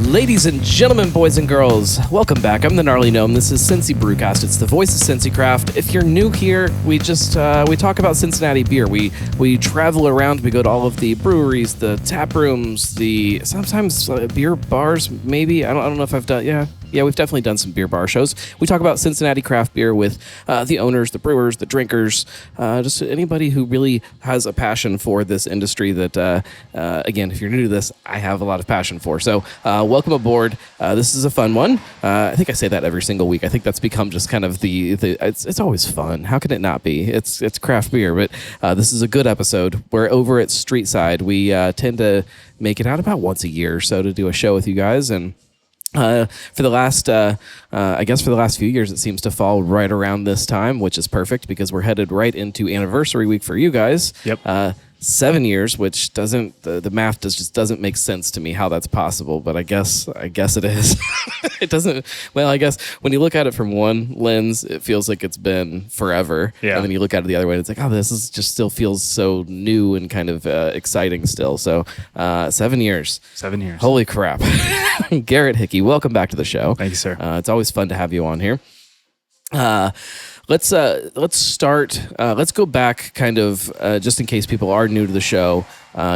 Ladies and gentlemen, boys and girls, welcome back. I'm the Gnarly Gnome. This is Cincy Brewcast. It's the voice of Cincy Craft. If you're new here, we talk about Cincinnati beer. We travel around. We go to all of the breweries, the tap rooms, the sometimes beer bars. Maybe I don't know if I've done. Yeah, we've definitely done some beer bar shows. We talk about Cincinnati craft beer with the owners, the brewers, the drinkers, just anybody who really has a passion for this industry that, again, if you're new to this, I have a lot of passion for. So welcome aboard. This is a fun one. I think I say that every single week. I think that's become just kind of it's always fun. How can it not be? It's craft beer, but this is a good episode. We're over at Streetside. We tend to make it out about once a year or so to do a show with you guys, and for the last few years, it seems to fall right around this time, which is perfect because we're headed right into anniversary week for you guys. Yep. 7 years, which doesn't the math just doesn't make sense to me how that's possible, but I guess it is. It doesn't. Well, I guess when you look at it from one lens, it feels like it's been forever. Yeah. And then you look at it the other way, and it's like, oh, this is just still feels so new and kind of exciting still. So 7 years. 7 years. Holy crap. Garrett Hickey, welcome back to the show. Thank you, sir. It's always fun to have you on here. Let's start. Let's go back, kind of, just in case people are new to the show.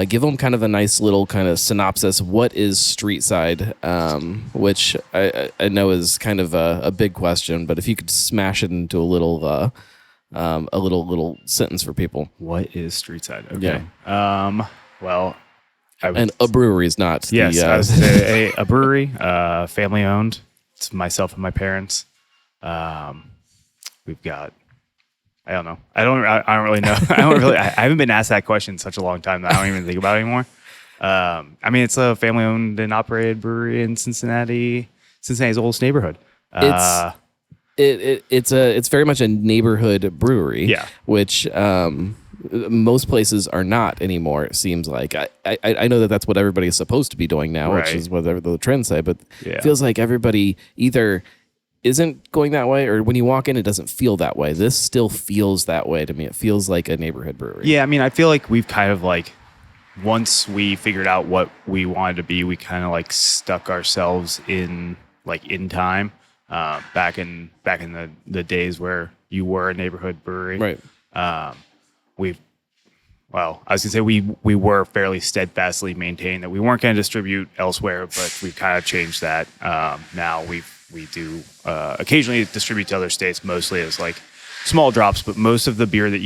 Give them kind of a nice little kind of synopsis. What is Streetside? Which I know is kind of a big question, but if you could smash it into a little sentence for people. What is Streetside? Okay. Yeah. And a brewery is not. Yes, I was say a brewery, family owned. It's myself and my parents. We've got, I don't know. I don't really know. I haven't been asked that question in such a long time that I don't even think about it anymore. It's a family owned and operated brewery in Cincinnati's oldest neighborhood. It's very much a neighborhood brewery. Yeah. Which, most places are not anymore, it seems like. I know that that's what everybody is supposed to be doing now, right, which is whatever the trends say, but yeah, it feels like everybody either isn't going that way, or when you walk in, it doesn't feel that way. This still feels that way to me. It feels like a neighborhood brewery. Yeah, I feel like we've kind of like, once we figured out what we wanted to be, we kind of like stuck ourselves in time, back in the days where you were a neighborhood brewery. Right. I was gonna say we were fairly steadfastly maintained that we weren't going to distribute elsewhere, but we've kind of changed that. Now we do occasionally distribute to other states, mostly as like small drops, but most of the beer that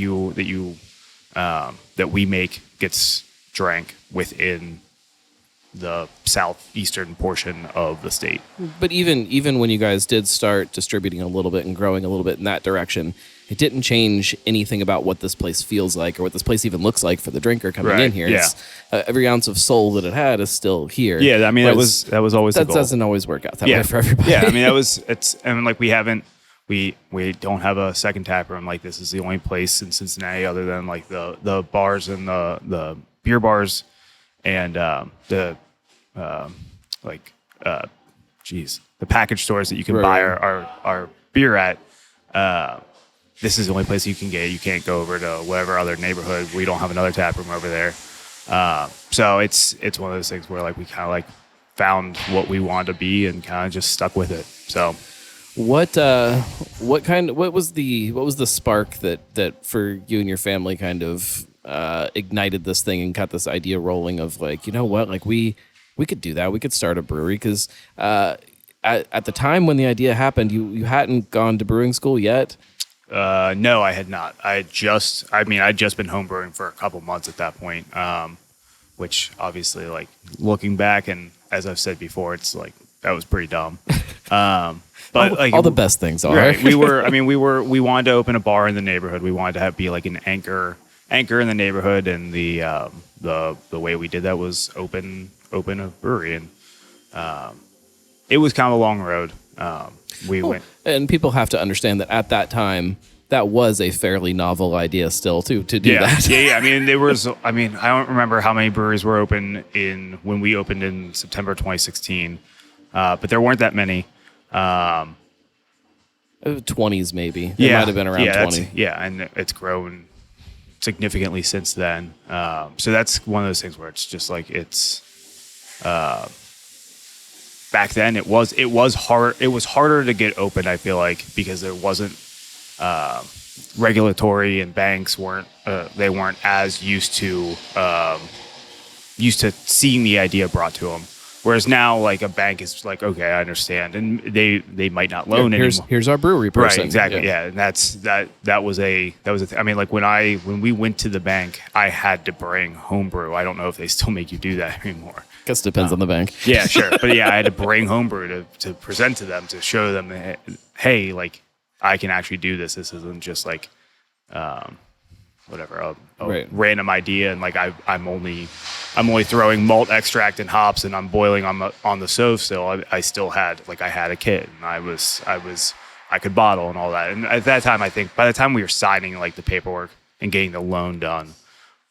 we make gets drank within the southeastern portion of the state. But even when you guys did start distributing a little bit and growing a little bit in that direction, it didn't change anything about what this place feels like or what this place even looks like for the drinker coming in here. Yeah. Every ounce of soul that it had is still here. Yeah, that was always the goal. That doesn't always work out that way for everybody. Yeah, we don't have a second tap room. Like, this is the only place in Cincinnati other than like the bars and the beer bars and the package stores that you can buy our beer at. This is the only place you can get. You can't go over to whatever other neighborhood. We don't have another tap room over there. So it's one of those things where like we kind of like found what we wanted to be and kind of just stuck with it. So what was the spark that for you and your family kind of ignited this thing and got this idea rolling of like, you know what, like we could do that. We could start a brewery because at the time when the idea happened, you hadn't gone to brewing school yet. No, I had not. I'd just been homebrewing for a couple months at that point, which obviously, like, looking back, and as I've said before, it's like that was pretty dumb. But all the best things are. Right. We wanted to open a bar in the neighborhood. We wanted to be like an anchor in the neighborhood, and the way we did that was open a brewery, and it was kind of a long road. And people have to understand that at that time, that was a fairly novel idea still to do that. Yeah. I don't remember how many breweries were open when we opened in September 2016, but there weren't that many. 20s maybe. It might have been around 20. And it's grown significantly since then. So that's one of those things where it's just like back then it was hard. It was harder to get open. I feel like because there wasn't regulatory, and banks weren't as used to seeing the idea brought to them. Whereas now, like a bank is like, okay, I understand, and they might not loan anymore. Here's our brewery person. Right, exactly. Yeah, and that was a I mean, like when we went to the bank, I had to bring homebrew. I don't know if they still make you do that anymore. Guess depends on the bank. Yeah, sure, but yeah, I had to bring homebrew to present to them, to show them that, hey, like I can actually do this. This isn't just like whatever a random idea, and like I'm only throwing malt extract and hops, and I'm boiling on the stove still. I still had I had a kit, and I could bottle and all that. And at that time, I think by the time we were signing like the paperwork and getting the loan done,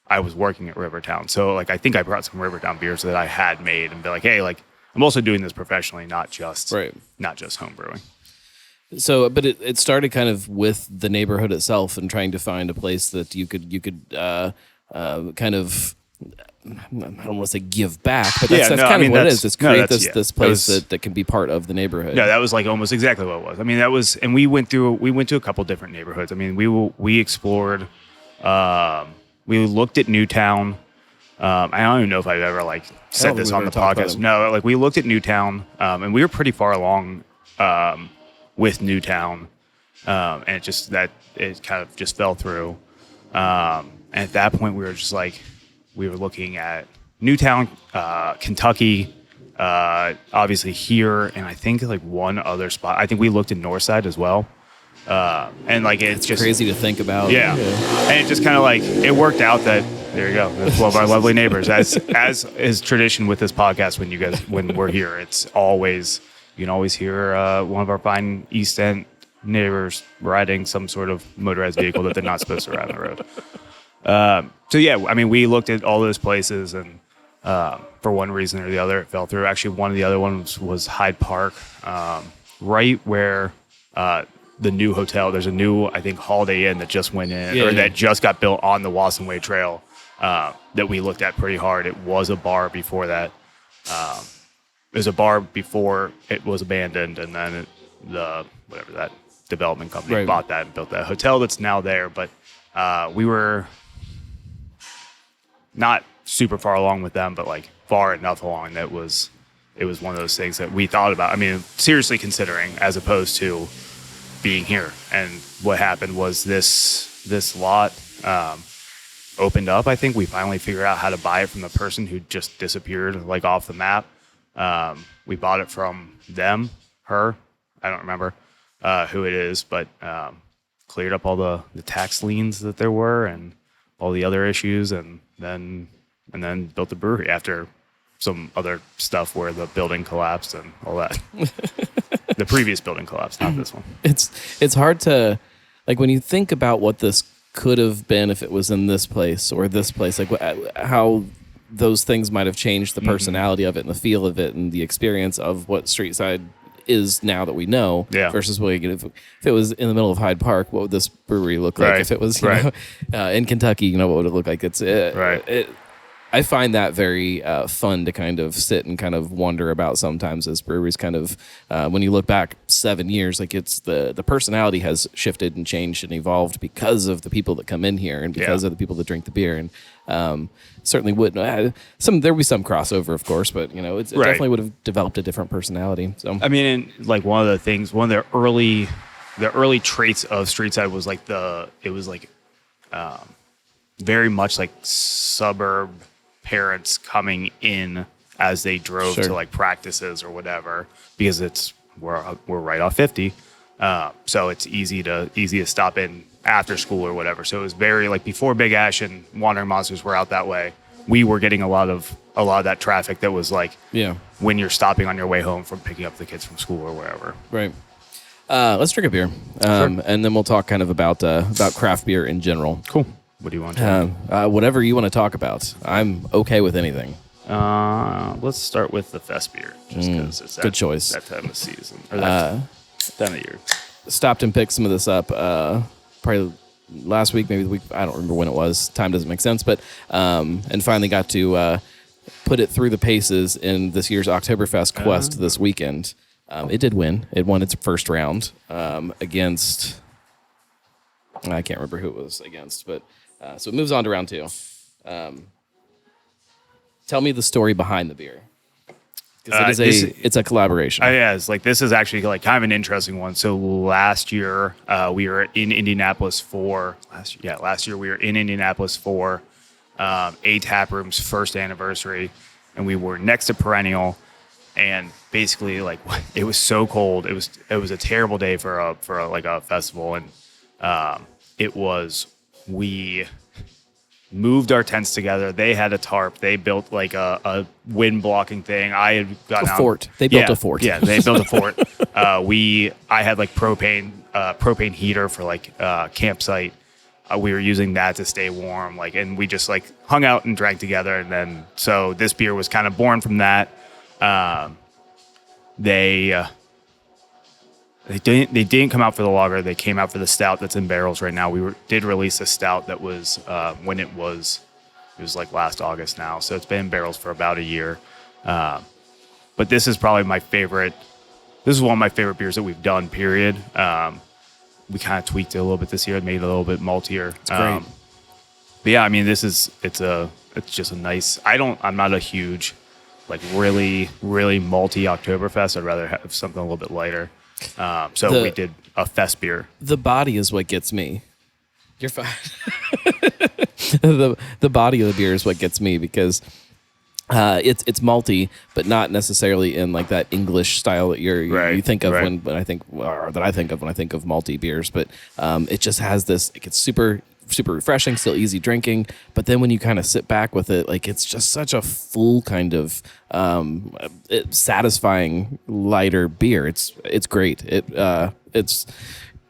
I was working at Rivertown. So like I think I brought some Rivertown beers that I had made and be like, hey, like I'm also doing this professionally, not just home brewing. So, but it started kind of with the neighborhood itself and trying to find a place that you could kind of, I don't want to say give back, but that's kind of what it is. It's create this place that can be part of the neighborhood. No, that was like almost exactly what it was. I mean, that was, and we went to a couple different neighborhoods. I mean, we explored, we looked at Newtown. I don't even know if I've ever said this on the podcast. No, like we looked at Newtown, and we were pretty far along, with Newtown, and it kind of just fell through. And at that point, we were looking at Newtown, Kentucky, obviously here, and I think like one other spot. I think we looked at Northside as well. And like it's just crazy to think about. Yeah. And it just kind of it worked out that there you go. That's one of our lovely neighbors. As is tradition with this podcast, when we're here, it's always. You can always hear one of our fine East End neighbors riding some sort of motorized vehicle that they're not supposed to ride on the road. So yeah, I mean, we looked at all those places, and for one reason or the other, it fell through. Actually, one of the other ones was Hyde Park, right where the new hotel. There's a new, I think, Holiday Inn that just went in, that just got built on the Wasson Way Trail, that we looked at pretty hard. It was a bar before that. It was a bar before it was abandoned, and then that development company bought that and built that hotel that's now there. But we were not super far along with them, but like far enough along that it was one of those things that we thought about. I mean, seriously considering, as opposed to being here. And what happened was this lot opened up. I think we finally figured out how to buy it from the person who just disappeared off the map. We bought it from her, I don't remember who it is, but cleared up all the tax liens that there were and all the other issues, and then built the brewery after some other stuff where the building collapsed and all that. The previous building collapsed, not this one. It's hard to, when you think about what this could have been if it was in this place or this place, how those things might have changed the personality of it and the feel of it and the experience of what Streetside is now that we know, versus if it was in the middle of Hyde Park, what would this brewery look like? If it was in Kentucky, what would it look like? I find that very fun to kind of sit and kind of wonder about sometimes as breweries kind of, when you look back 7 years, it's the personality has shifted and changed and evolved because of the people that come in here and because of the people that drink the beer. And certainly wouldn't, there would be some crossover, of course, but it definitely would have developed a different personality. So I mean, and one of the early traits of Streetside was very much like suburb parents coming in as they drove to practices or whatever, because we're right off 50, so it's easy to stop in after school or whatever. So it was very before Big Ash and Wandering Monsters were out that way, we were getting a lot of that traffic that was when you're stopping on your way home from picking up the kids from school or wherever. Right. Let's drink a beer, and then we'll talk kind of about craft beer in general. Cool. What do you want to whatever you want to talk about. I'm okay with anything. Let's start with the fest beer, just because it's good choice. That time of season, or that time of year. Stopped and picked some of this up probably last week, maybe the week. I don't remember when it was. Time doesn't make sense, but and finally got to put it through the paces in this year's Oktoberfest quest this weekend. It did win. It won its first round against, I can't remember who it was against, but so it moves on to round 2. Tell me the story behind the beer. Because it's a collaboration. Yeah, it's like this is actually like kind of an interesting one. So last year we were in Indianapolis for last year we were in Indianapolis for A Taproom's first anniversary, and we were next to Perennial, and basically like it was so cold. It was a terrible day for a festival, and we moved our tents together. They had a tarp. They built like a wind blocking thing. I had gotten a fort. They built a fort. Yeah, they built a fort. I had like propane heater for like campsite. We were using that to stay warm. And we just like hung out and drank together. And then so this beer was kind of born from that. They didn't come out for the lager. They came out for the stout that's in barrels right now. We did release a stout that was when it was like last August now. So it's been in barrels for about a year. But this is probably my favorite. This is one of my favorite beers that we've done, period. We kind of tweaked it a little bit this year, made it a little bit maltier. It's great. But yeah, I mean, it's just a nice, I'm not a huge, like really, really malty Oktoberfest. I'd rather have something a little bit lighter. So we did a fest beer. The body is what gets me. You're fine. the body of the beer is what gets me because it's malty, but not necessarily in like that English style that you think of when I think of malty beers. But it just has this. It gets super refreshing, still easy drinking. But then when you kind of sit back with it, like it's just such a full kind of satisfying lighter beer. It's great. It's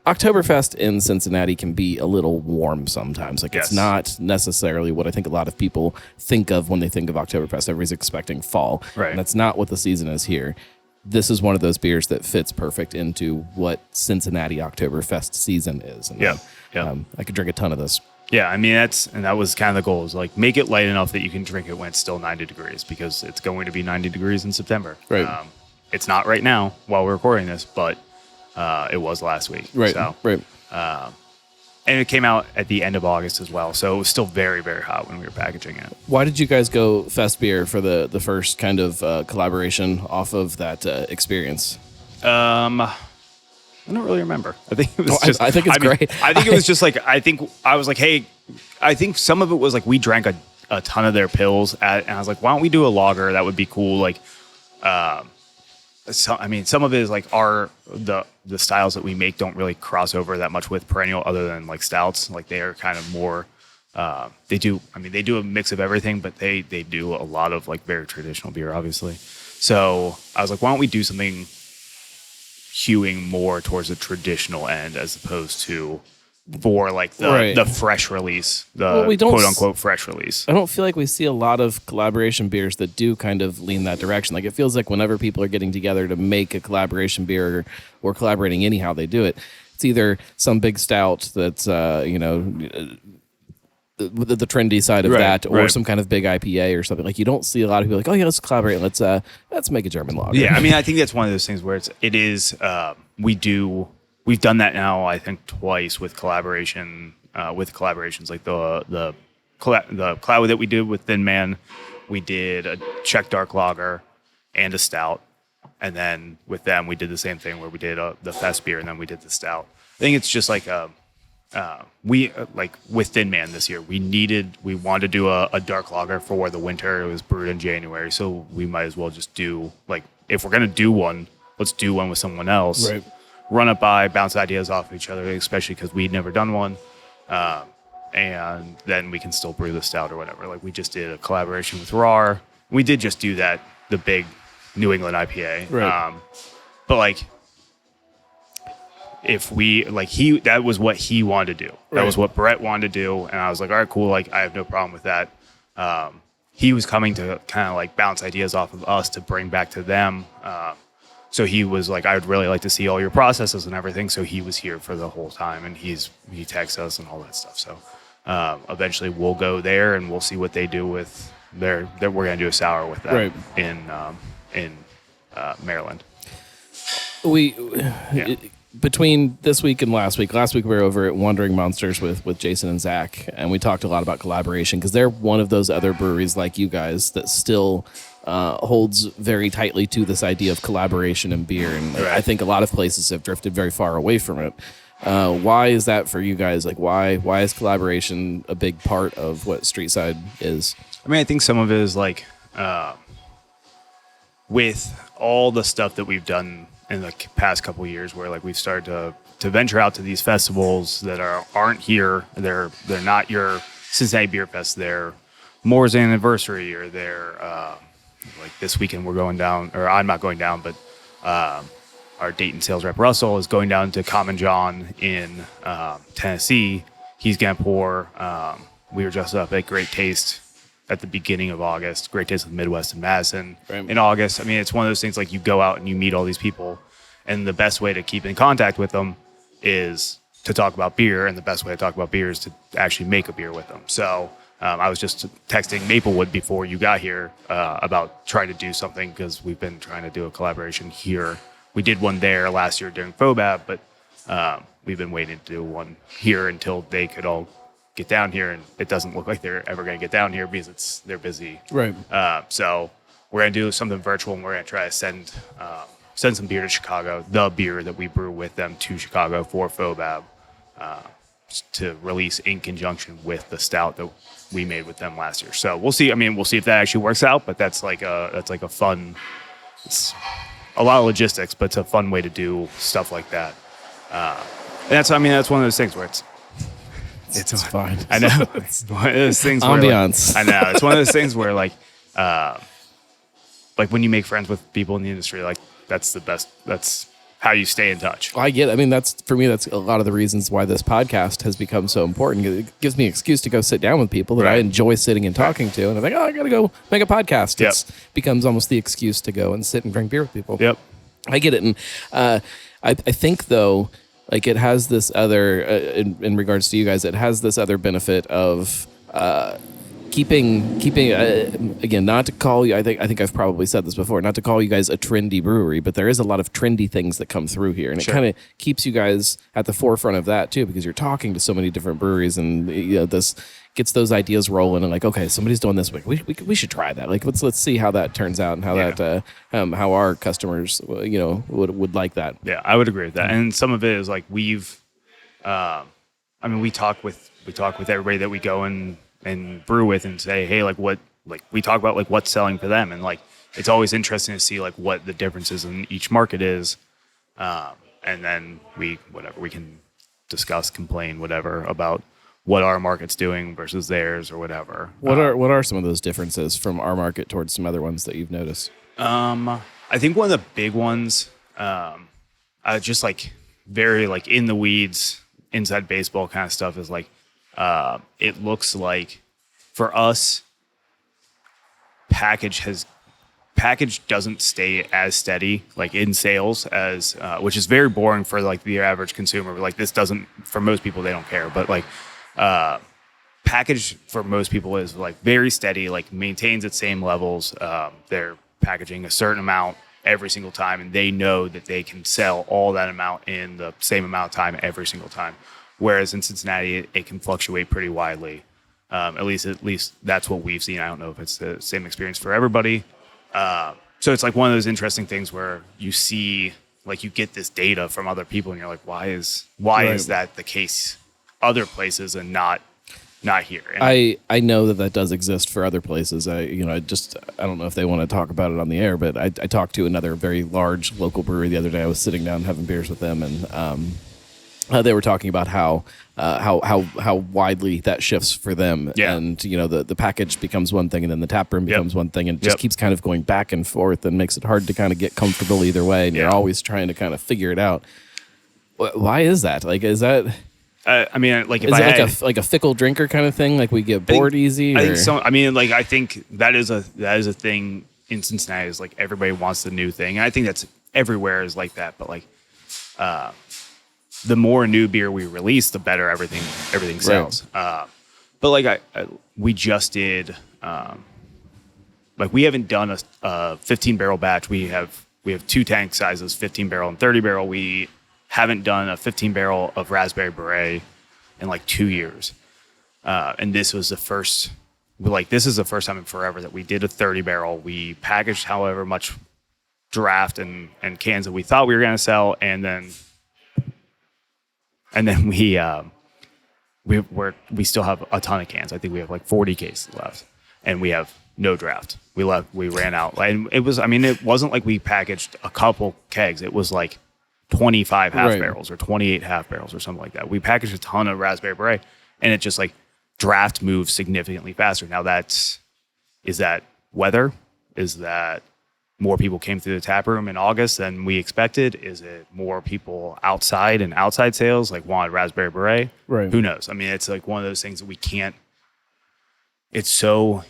Oktoberfest in Cincinnati can be a little warm sometimes. Like It's not necessarily what I think a lot of people think of when they think of Oktoberfest. Everybody's expecting fall. Right. And that's not what the season is here. This is one of those beers that fits perfect into what Cincinnati Oktoberfest season is. And I could drink a ton of this. Yeah, I mean that was kind of the goal, is like make it light enough that you can drink it when it's still 90 degrees, because it's going to be 90 degrees in September. Right. It's not right now while we're recording this, but it was last week. Right. So, right. And it came out at the end of August as well, so it was still very, very hot when we were packaging it. Why did you guys go fest beer for the first kind of collaboration off of that experience? I don't really remember. I think it was I think it's great. I think it was just like, I was like, hey, I think some of it was like we drank a ton of their pills and I was like, why don't we do a lager? That would be cool. Like, some of it is like the styles that we make don't really cross over that much with Perennial, other than like stouts. Like they are kind of more, they do a mix of everything, but they do a lot of like very traditional beer, obviously. So I was like, why don't we do something hewing more towards the traditional end as opposed to for like the fresh release, quote unquote fresh release. I don't feel like we see a lot of collaboration beers that do kind of lean that direction. Like it feels like whenever people are getting together to make a collaboration beer or collaborating anyhow they do it, it's either some big stout that's the trendy side of that, or some kind of big IPA or something. Like you don't see a lot of people like, oh yeah, let's collaborate. Let's make a German lager. Yeah, I mean, I think that's one of those things where we've done that now, I think twice with collaborations, like the Cloud that we did with Thin Man. We did a Czech dark lager and a stout, and then with them we did the same thing where we did the fest beer and then we did the stout. I think it's just like we like with Thin Man this year, we wanted to do a dark lager for the winter. It was brewed in January, so we might as well just do, like, if we're gonna do one, let's do one with someone else. Right. Run it by, bounce ideas off of each other, especially because we'd never done one, and then we can still brew the stout or whatever. Like we just did a collaboration with RAR. We did just do that, the big New England IPA. Right. But like, if we that was what he wanted to do. That was what Brett wanted to do, and I was like, all right, cool. Like I have no problem with that. He was coming to kind of like bounce ideas off of us to bring back to them. So he was like, I would really like to see all your processes and everything. So he was here for the whole time, and he texts us and all that stuff. So eventually we'll go there and we'll see what they do with we're gonna do a sour with that Right. in Maryland. We Yeah. between this week and last week we were over at Wandering Monsters with Jason and Zach, and we talked a lot about collaboration because they're one of those other breweries like you guys that still holds very tightly to this idea of collaboration in beer, and Right. I think a lot of places have drifted very far away from it. Why is that for you guys? Like, why is collaboration a big part of what Streetside is? I mean, I think some of it is like with all the stuff that we've done in the past couple of years, where like we've started to venture out to these festivals that aren't here. They're not your Cincinnati Beer Fest. They're Moore's Anniversary, or they're like this weekend we're going down, or I'm not going down, but our Dayton sales rep Russell is going down to Common John in Tennessee. He's gonna pour. We were just up at Great Taste at the beginning of August. Great Taste of the Midwest in Madison in August. I mean, it's one of those things like you go out and you meet all these people, and the best way to keep in contact with them is to talk about beer, and the best way to talk about beer is to actually make a beer with them. So I was just texting Maplewood before you got here about trying to do something, because we've been trying to do a collaboration here. We did one there last year during FOBAB, but we've been waiting to do one here until they could all get down here, and it doesn't look like they're ever going to get down here because they're busy. Right. So we're going to do something virtual, and we're going to try to send some beer to Chicago, the beer that we brew with them to Chicago for FOBAB, to release in conjunction with the stout that we made with them last year. So we'll see. I mean, we'll see if that actually works out, but that's like a fun, it's a lot of logistics, but it's a fun way to do stuff like that. And that's one of those things where it's fine. I know. It's one of those things where Ambiance. I know. It's one of those things where like when you make friends with people in the industry, like that's the best. That's how you stay in touch. I get it. I mean, that's for me, that's a lot of the reasons why this podcast has become so important. It gives me an excuse to go sit down with people that I enjoy sitting and talking to. And I'm like, I got to go make a podcast. Yep. It becomes almost the excuse to go and sit and drink beer with people. Yep. I get it. And I think, though, like it has this other, in regards to you guys, it has this other benefit of keeping again, not to call you, I think I've probably said this before, not to call you guys a trendy brewery, but there is a lot of trendy things that come through here, and it kind of keeps you guys at the forefront of that too, because you're talking to so many different breweries, and this gets those ideas rolling, and like, okay, somebody's doing this, we should try that. Like let's see how that turns out, and how that how our customers would like that. Yeah, I would agree with that. And some of it is like we've we talk with everybody that we go and brew with, and say, hey, we talk about like what's selling for them, and like it's always interesting to see like what the differences in each market is, and then we can discuss, complain, whatever about what our market's doing versus theirs or whatever. What are some of those differences from our market towards some other ones that you've noticed? I think one of the big ones, just like very like in the weeds, inside baseball kind of stuff, is like it looks like for us, package doesn't stay as steady like in sales as which is very boring for like the average consumer. Like this doesn't, for most people, they don't care, but like package for most people is like very steady, like maintains its same levels. They're packaging a certain amount every single time, and they know that they can sell all that amount in the same amount of time every single time. Whereas in Cincinnati, it can fluctuate pretty widely. At least that's what we've seen. I don't know if it's the same experience for everybody. So it's like one of those interesting things where you see, like, you get this data from other people, and you're like, why is that the case other places and not here? And I know that does exist for other places. I don't know if they want to talk about it on the air, but I talked to another very large local brewery the other day. I was sitting down having beers with them, and they were talking about how widely that shifts for them. Yeah. And the package becomes one thing, and then the tap room becomes one thing, and it just keeps kind of going back and forth, and makes it hard to kind of get comfortable either way, and you're always trying to kind of figure it out. Why is that? Like, is that like a fickle drinker kind of thing? Like, we get bored easy? I think so. I think that is a thing in Cincinnati, is like everybody wants the new thing. And I think that's everywhere is like that, but like the more new beer we release, the better everything sells. Right. But like we just did like we haven't done a 15 barrel batch. We have 2 tank sizes, 15 barrel and 30 barrel. We haven't done a 15 barrel of raspberry beret in like 2 years. And this was the first, this is the first time in forever that we did a 30 barrel. We packaged however much draft and cans that we thought we were going to sell. And then we still have a ton of cans. I think we have like 40 cases left and we have no draft. We ran out. And it wasn't like we packaged a couple kegs. It was like 25 half barrels or 28 half barrels or something like that. We packaged a ton of raspberry beret and it just like draft moves significantly faster. Now is that weather? Is that more people came through the tap room in August than we expected? Is it more people outside and outside sales like wanted raspberry beret? Right. Who knows? I mean, it's like one of those things that we can't, it's so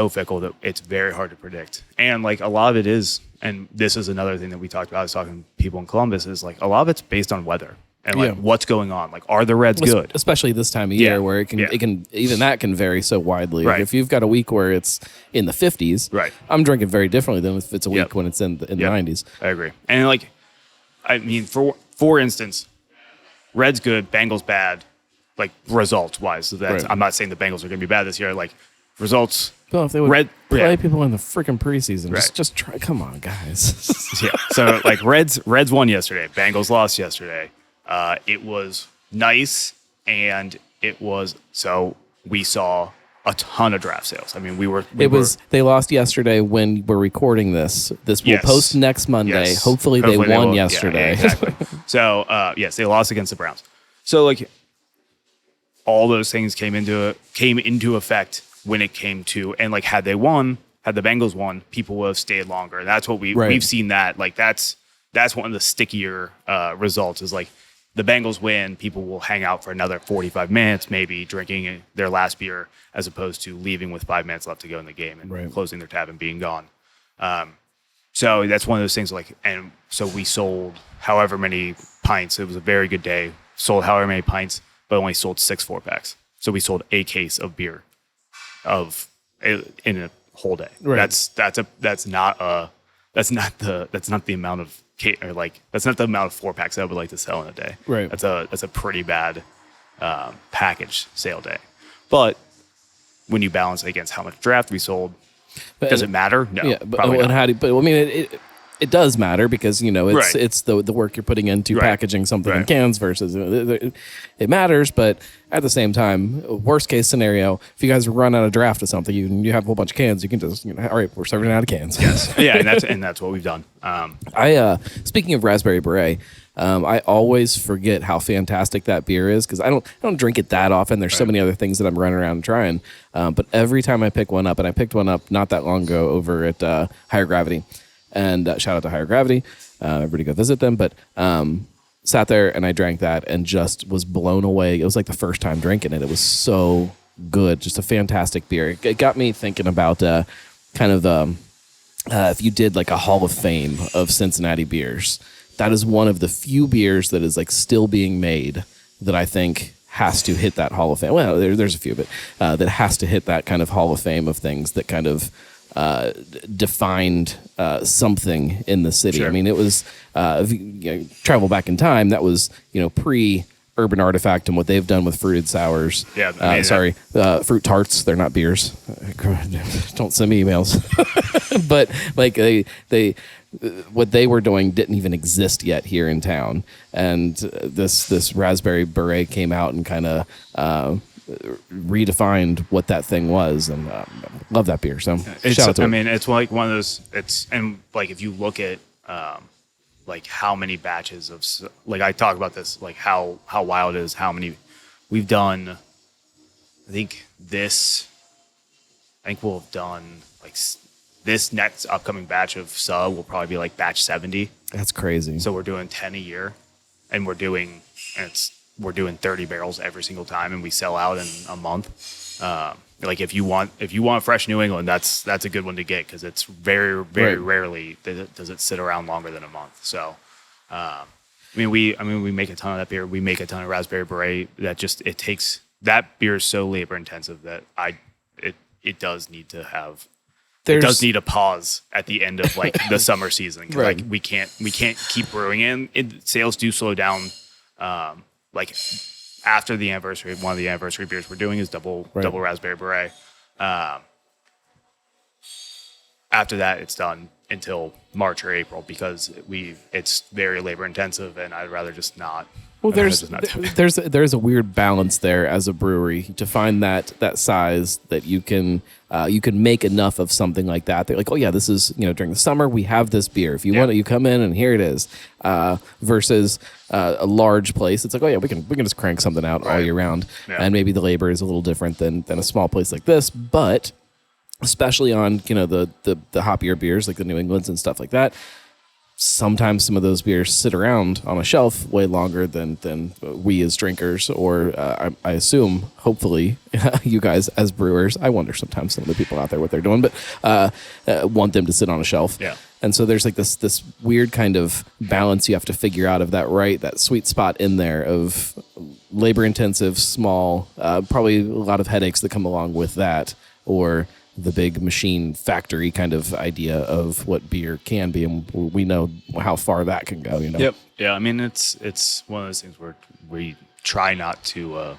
fickle that it's very hard to predict. And like a lot of it is, and this is another thing that we talked about, I was talking to people in Columbus, is like a lot of it's based on weather. And like what's going on? Like, are the Reds good? Especially this time of year where it can even that can vary so widely. Right. If you've got a week where it's in the 50s, right. I'm drinking very differently than if it's a week when it's in the 90s. I agree. And like, I mean, for instance, Reds good, Bengals bad, like results wise. So that's I'm not saying the Bengals are going to be bad this year. Like results. Well, if they would play people in the freaking preseason, just try. Come on, guys. So like Reds won yesterday. Bengals lost yesterday. It was nice, and we saw a ton of draft sales. I mean, they lost yesterday when we're recording this. This will post next Monday. Yes. Hopefully they won yesterday. Yeah, exactly. So, yes, they lost against the Browns. So, like, all those things came into effect when it came to, and like, had the Bengals won, people would have stayed longer. And that's what we've seen that. Like, that's one of the stickier results is like, the Bengals win, people will hang out for another 45 minutes, maybe drinking their last beer, as opposed to leaving with 5 minutes left to go in the game and closing their tab and being gone. So that's one of those things. Like, and so we sold however many pints. It was a very good day. Sold however many pints, but only sold 6 4-packs. So we sold a case of beer in a whole day. Right. That's not the amount of. Or like that's not the amount of 4-packs I would like to sell in a day. Right. That's a pretty bad package sale day. But when you balance it against how much draft we sold, does it matter? No. Yeah, but I mean, it does matter because it's the work you're putting into packaging something in cans versus it matters. But at the same time, worst case scenario, if you guys run out of draft of something, you have a whole bunch of cans, you can just all right, we're serving out of cans. Yes, yeah, and that's what we've done. Speaking of raspberry beret, I always forget how fantastic that beer is because I don't drink it that often. There's so many other things that I'm running around trying, but every time I pick one up, and I picked one up not that long ago over at Higher Gravity. And shout out to Higher Gravity. Everybody go visit them. But sat there and I drank that and just was blown away. It was like the first time drinking it. It was so good. Just a fantastic beer. It got me thinking about if you did like a Hall of Fame of Cincinnati beers, that is one of the few beers that is like still being made that I think has to hit that Hall of Fame. Well, there's a few, but that has to hit that kind of Hall of Fame of things that kind of defined something in the city. Sure. I mean, it was if you travel back in time. That was pre Urban Artifact and what they've done with fruited sours. Yeah, fruit tarts. They're not beers. Don't send me emails. But like they what they were doing didn't even exist yet here in town, and this raspberry beret came out and kind of redefined what that thing was, and love that beer. So shout out to it. I mean, it's like one of those. And like if you look at like how many batches of, like I talk about this, like how wild it is, how many we've done. I think we'll have done like this next upcoming batch of sub will probably be like batch 70. That's crazy. So we're doing 10 a year, and we're doing 30 barrels every single time, and we sell out in a month. Like if you want fresh New England, that's a good one to get because it's very rarely does it sit around longer than a month. So, we make a ton of that beer. We make a ton of raspberry beret. That beer is so labor intensive that it does need to have it does need a pause at the end of like the summer season. Right. Like we can't keep brewing in. Sales do slow down. Like after the anniversary, one of the anniversary beers we're doing is double raspberry beret. After that, it's done until March or April because it's very labor intensive, and I'd rather just not. Well, there's a weird balance there as a brewery to find that size that you can make enough of something like that. They're like, oh yeah, this is during the summer we have this beer. If you want it, you come in and here it is. Versus a large place, it's like, oh yeah, we can just crank something out all year round, and maybe the labor is a little different than a small place like this, but especially on the hoppier beers like the New Englands and stuff like that. Sometimes some of those beers sit around on a shelf way longer than we as drinkers, or I assume, hopefully, you guys as brewers. I wonder sometimes some of the people out there what they're doing, but want them to sit on a shelf. Yeah. And so there's like this weird kind of balance you have to figure out of that sweet spot in there of labor intensive, small, probably a lot of headaches that come along with that, or the big machine factory kind of idea of what beer can be, and we know how far that can go. Yep. Yeah. I mean, it's one of those things where we try not to.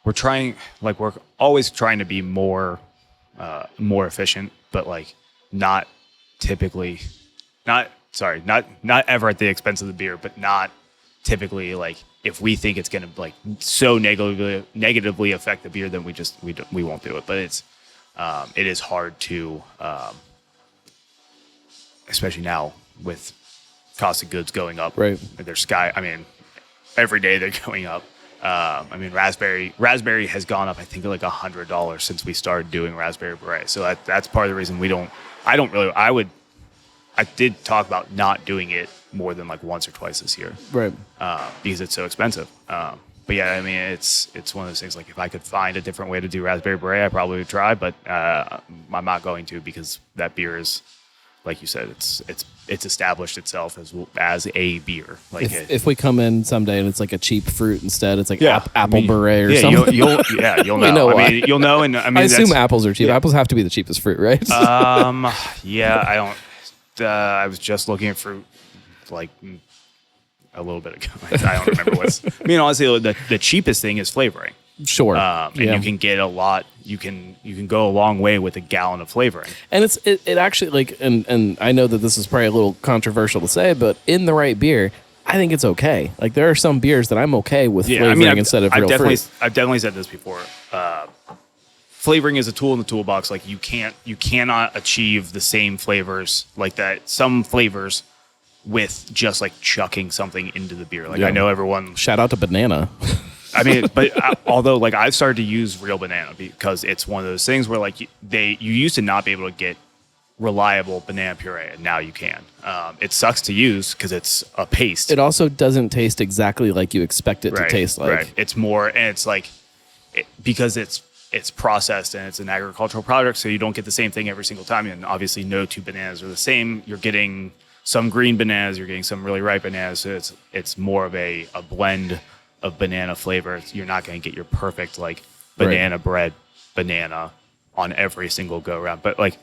We're always trying to be more efficient, but like not ever at the expense of the beer, but not typically like. If we think it's going to like so negatively affect the beer, then we won't do it. But it is hard to, especially now with cost of goods going up. Right. Every day they're going up. Raspberry has gone up. I think like $100 since we started doing raspberry beret. So that's part of the reason I did talk about not doing it more than like once or twice this year, right? Because it's so expensive. But yeah, I mean, it's one of those things. Like if I could find a different way to do raspberry beret, I probably would try. But I'm not going to because that beer is, like you said, it's established itself as a beer. Like if we come in someday and it's like a cheap fruit instead, it's like apple beret or something. You'll know. You'll know. And I assume apples are cheap. Apples have to be the cheapest fruit, right? Yeah, I don't. I was just looking at fruit like a little bit ago. I don't remember what's. I mean, honestly, the cheapest thing is flavoring. Sure. And you can get a lot. You can go a long way with a gallon of flavoring. And it actually like and I know that this is probably a little controversial to say, but in the right beer, I think it's okay. Like there are some beers that I'm okay with flavoring instead of real fruit. I've definitely said this before. Flavoring is a tool in the toolbox. Like you cannot achieve the same flavors like that. Some flavors with just like chucking something into the beer. Like I know everyone. Shout out to banana. I mean, but although like I've started to use real banana because it's one of those things where like you used to not be able to get reliable banana puree, and now you can. It sucks to use because it's a paste. It also doesn't taste exactly like you expect it to taste like. Right. It's more, and it's like because it's processed and it's an agricultural product, so you don't get the same thing every single time. And obviously, no two bananas are the same. You're getting some green bananas, you're getting some really ripe bananas. So it's more of a blend of banana flavor. You're not going to get your perfect like banana bread banana on every single go around. But like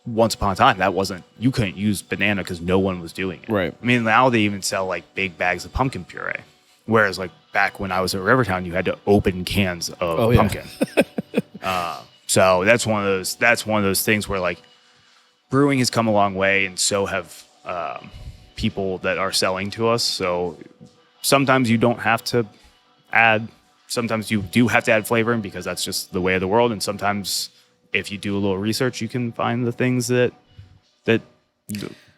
once upon a time, you couldn't use banana because no one was doing it. Right. I mean, now they even sell like big bags of pumpkin puree, whereas like back when I was at Rivertown, you had to open cans of pumpkin. So that's one of those things where like brewing has come a long way, and so have people that are selling to us. So sometimes you don't have to add. Sometimes you do have to add flavoring because that's just the way of the world. And sometimes, if you do a little research, you can find the things that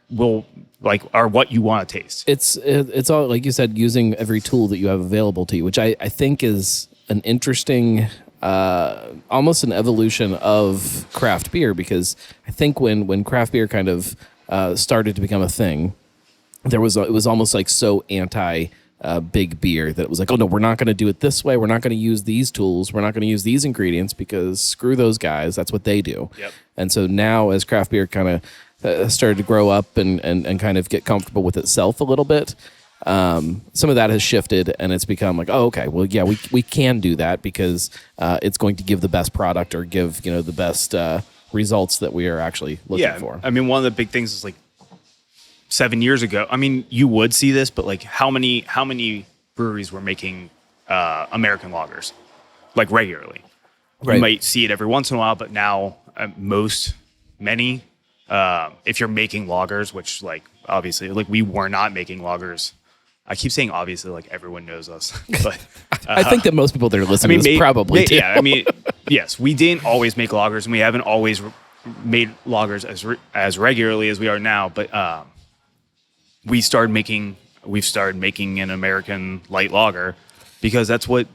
will like are what you want to taste. It's all like you said, using every tool that you have available to you, which I think is an interesting, almost an evolution of craft beer, because I think when craft beer kind of started to become a thing, it was almost like so anti big beer that it was like, oh no, we're not going to do it this way. We're not going to use these tools. We're not going to use these ingredients because screw those guys. That's what they do. Yep. And so now as craft beer kind of started to grow up and kind of get comfortable with itself a little bit, some of that has shifted, and it's become like, oh, okay, well, yeah, we can do that because it's going to give the best product or give the best results that we are actually looking for. I mean, one of the big things is like 7 years ago. I mean, you would see this, but like how many breweries were making American lagers like regularly? Right. You might see it every once in a while, but now many. If you're making lagers, which like obviously like we were not making lagers. I keep saying obviously like everyone knows us, but I think that most people that are listening to this probably do. Yeah, I mean, yes, we didn't always make lagers, and we haven't always made lagers as regularly as we are now. But we've started making an American light lager because that's what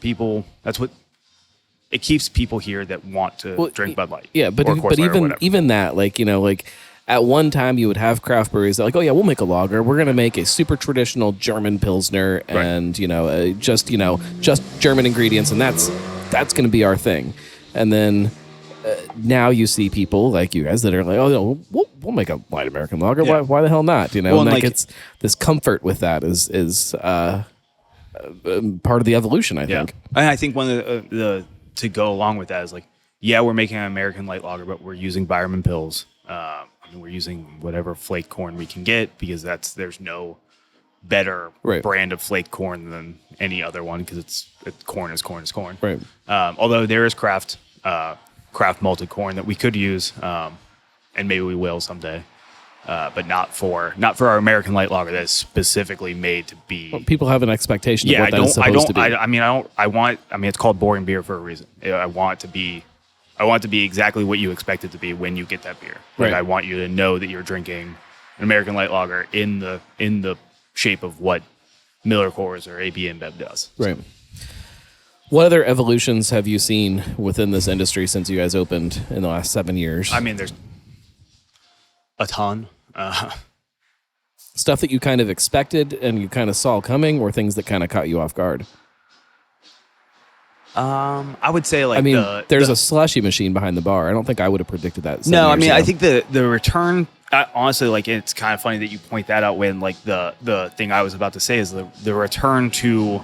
it keeps people here that want to drink Bud Light. Yeah, but even that, like at one time you would have craft breweries that like, oh yeah, we'll make a lager. We're gonna make a super traditional German Pilsner, and just German ingredients, and that's gonna be our thing. And then now you see people like you guys that are like, oh no, we'll make a light American lager. Yeah. Why the hell not? Well, like it's this comfort with that is part of the evolution, I think. And I think one of the to go along with that is like, yeah, we're making an American light lager, but we're using Byerman pills. We're using whatever flake corn we can get because there's no better brand of flake corn than any other one because it's corn is corn is corn. Right. Although there is craft malted corn that we could use, and maybe we will someday. But not for our American light lager that's specifically made to be. Well, people have an expectation of what that is supposed to be. I mean, it's called boring beer for a reason. I want it to be exactly what you expect it to be when you get that beer. Like, I want you to know that you're drinking an American light lager in the shape of what Miller Coors or AB InBev does. Right. What other evolutions have you seen within this industry since you guys opened in the last 7 years? I mean, there's a ton. Stuff that you kind of expected and you kind of saw coming, or things that kind of caught you off guard? I would say like, I mean, there's a slushy machine behind the bar. I don't think I would have predicted that. No, I mean, I think the return, honestly, like it's kind of funny that you point that out when like the thing I was about to say is the return to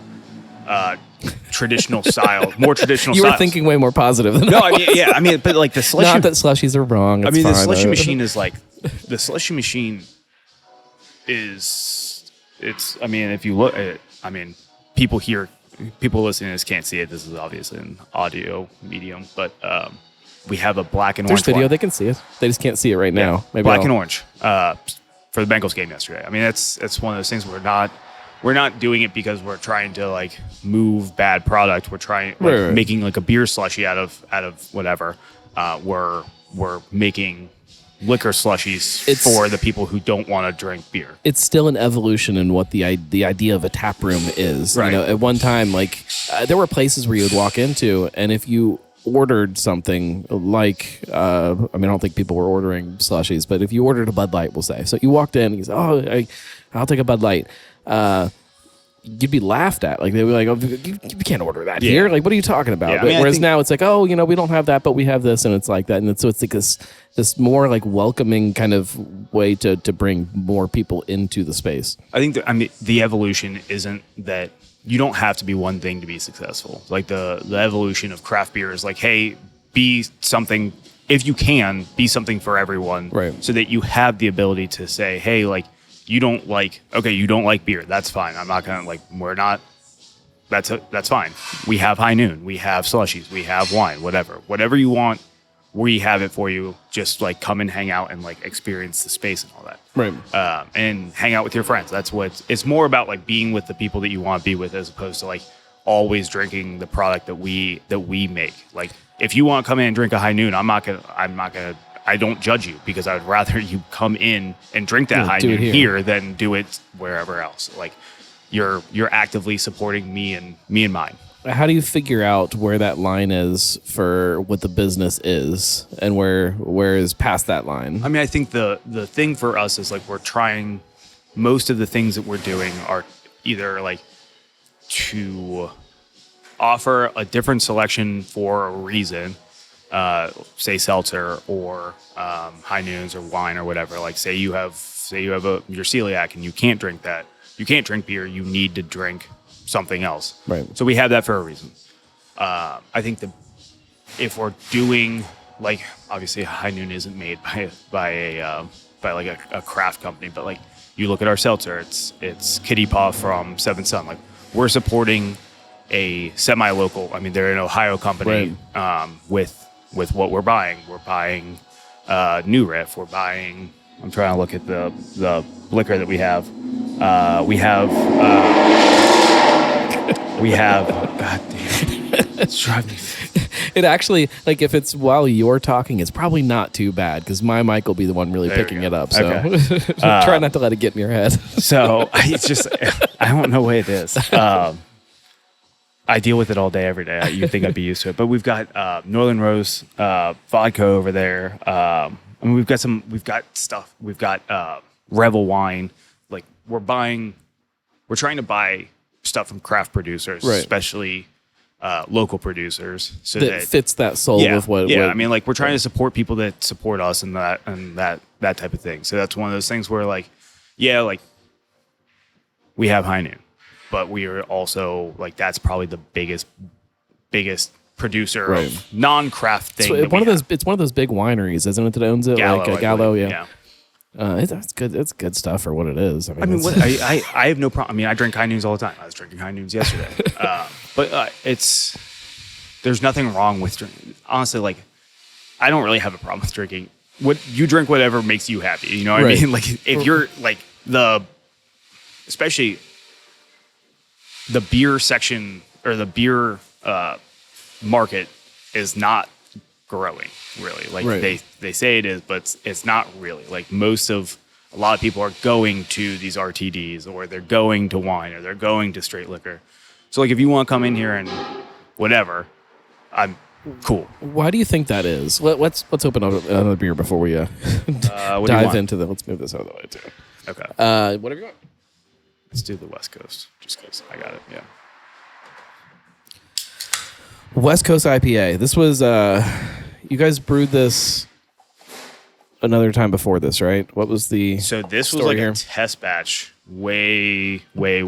traditional style, more traditional you styles. Were thinking way more positive than no, I mean, yeah, I mean, but like the slushy, not that slushies are wrong. It's the fine, slushy machine is like, the slushy machine I mean, if you look at it, I mean, people listening to this can't see it. This is obviously an audio medium, but we have a black and orange. There's video, one. They can see it. They just can't see it right now. Maybe black and orange for the Bengals game yesterday. I mean, it's one of those things we're not doing it because we're trying to like move bad product. We're trying making like a beer slushy out of whatever. We're making liquor slushies for the people who don't want to drink beer. It's still an evolution in what the idea of a tap room is. Right. At one time, like there were places where you would walk into, and if you ordered something like, I don't think people were ordering slushies, but if you ordered a Bud Light, we'll say, so you walked in, and you said, I'll take a Bud Light. You'd be laughed at. Like, they'd be like, oh, you can't order that here. Like, what are you talking about? Yeah, but, whereas now it's like, oh, we don't have that, but we have this, and it's like that. And so it's like this more like welcoming kind of way to bring more people into the space. I think the evolution isn't that you don't have to be one thing to be successful. Like the evolution of craft beer is like, hey, be something, if you can, be something for everyone. Right. So that you have the ability to say, hey, like, you don't like beer. That's fine. I'm not going to we're not, that's fine. We have high noon. We have slushies. We have wine, whatever you want. We have it for you. Just like come and hang out and like experience the space and all that. Right. And hang out with your friends. That's it's more about like being with the people that you want to be with as opposed to like always drinking the product that we make. Like if you want to come in and drink a high noon, I don't judge you because I would rather you come in and drink that high noon here than do it wherever else. Like you're actively supporting me and mine. How do you figure out where that line is for what the business is and where is past that line? I mean, I think the thing for us is like we're trying, most of the things that we're doing are either like to offer a different selection for a reason, say seltzer or high noons or wine or whatever. Like say you have your celiac and you can't drink that. you can't drink beer, you need to drink something else. Right. So we have that for a reason. I think if we're doing, like, obviously High Noon isn't made by like a craft company, but like you look at our seltzer, it's Kitty Paw from Seven Sun. Like, we're supporting a semi-local. I mean, they're an Ohio company. Right. With what we're buying. We're buying New Riff. We're buying. I'm trying to look at the liquor that we have. We have. God damn! It's driving me. It actually, like, if it's while you're talking, it's probably not too bad because my mic will be the one really picking it up. So Okay. try not to let it get in your head. So it's just, I don't know what it is. I deal with it all day, every day. You'd think I'd be used to it. But we've got Northern Rose vodka over there. I mean, we've got stuff. We've got Revel wine. Like, we're trying to buy stuff from craft producers, Right. especially local producers. So that fits that soul with what. Yeah, I mean, like, we're trying to support people that support us and that type of thing. So that's one of those things where, like, yeah, like, we have High Noon, but we are also, like, that's probably the biggest producer Right. of non-craft thing. It's one of those big wineries, isn't it? That owns it, Gallo, like I Gallo. believe. Yeah. It's good. It's good stuff for what it is. I mean, I have no problem. I mean, I drink High Noons all the time. I was drinking High Noons yesterday. But there's nothing wrong with drinking. Honestly, like, I don't really have a problem with drinking. You drink whatever makes you happy. You know what Right. I mean? Like, if you're like especially the beer section or the beer market is not growing really. Like, Right. they say it is, but it's not really. Like, a lot of people are going to these RTDs, or they're going to wine, or they're going to straight liquor. So, like, if you want to come in here and whatever, I'm cool. Why do you think that is? Let's open up another beer before we What do you dive want? into the. Let's move this out of the way too. Okay. Whatever you want. Let's do the West Coast, just because I got it. Yeah. West Coast IPA. This was you guys brewed this another time before this, right? What was the So this was story like here? a test batch way,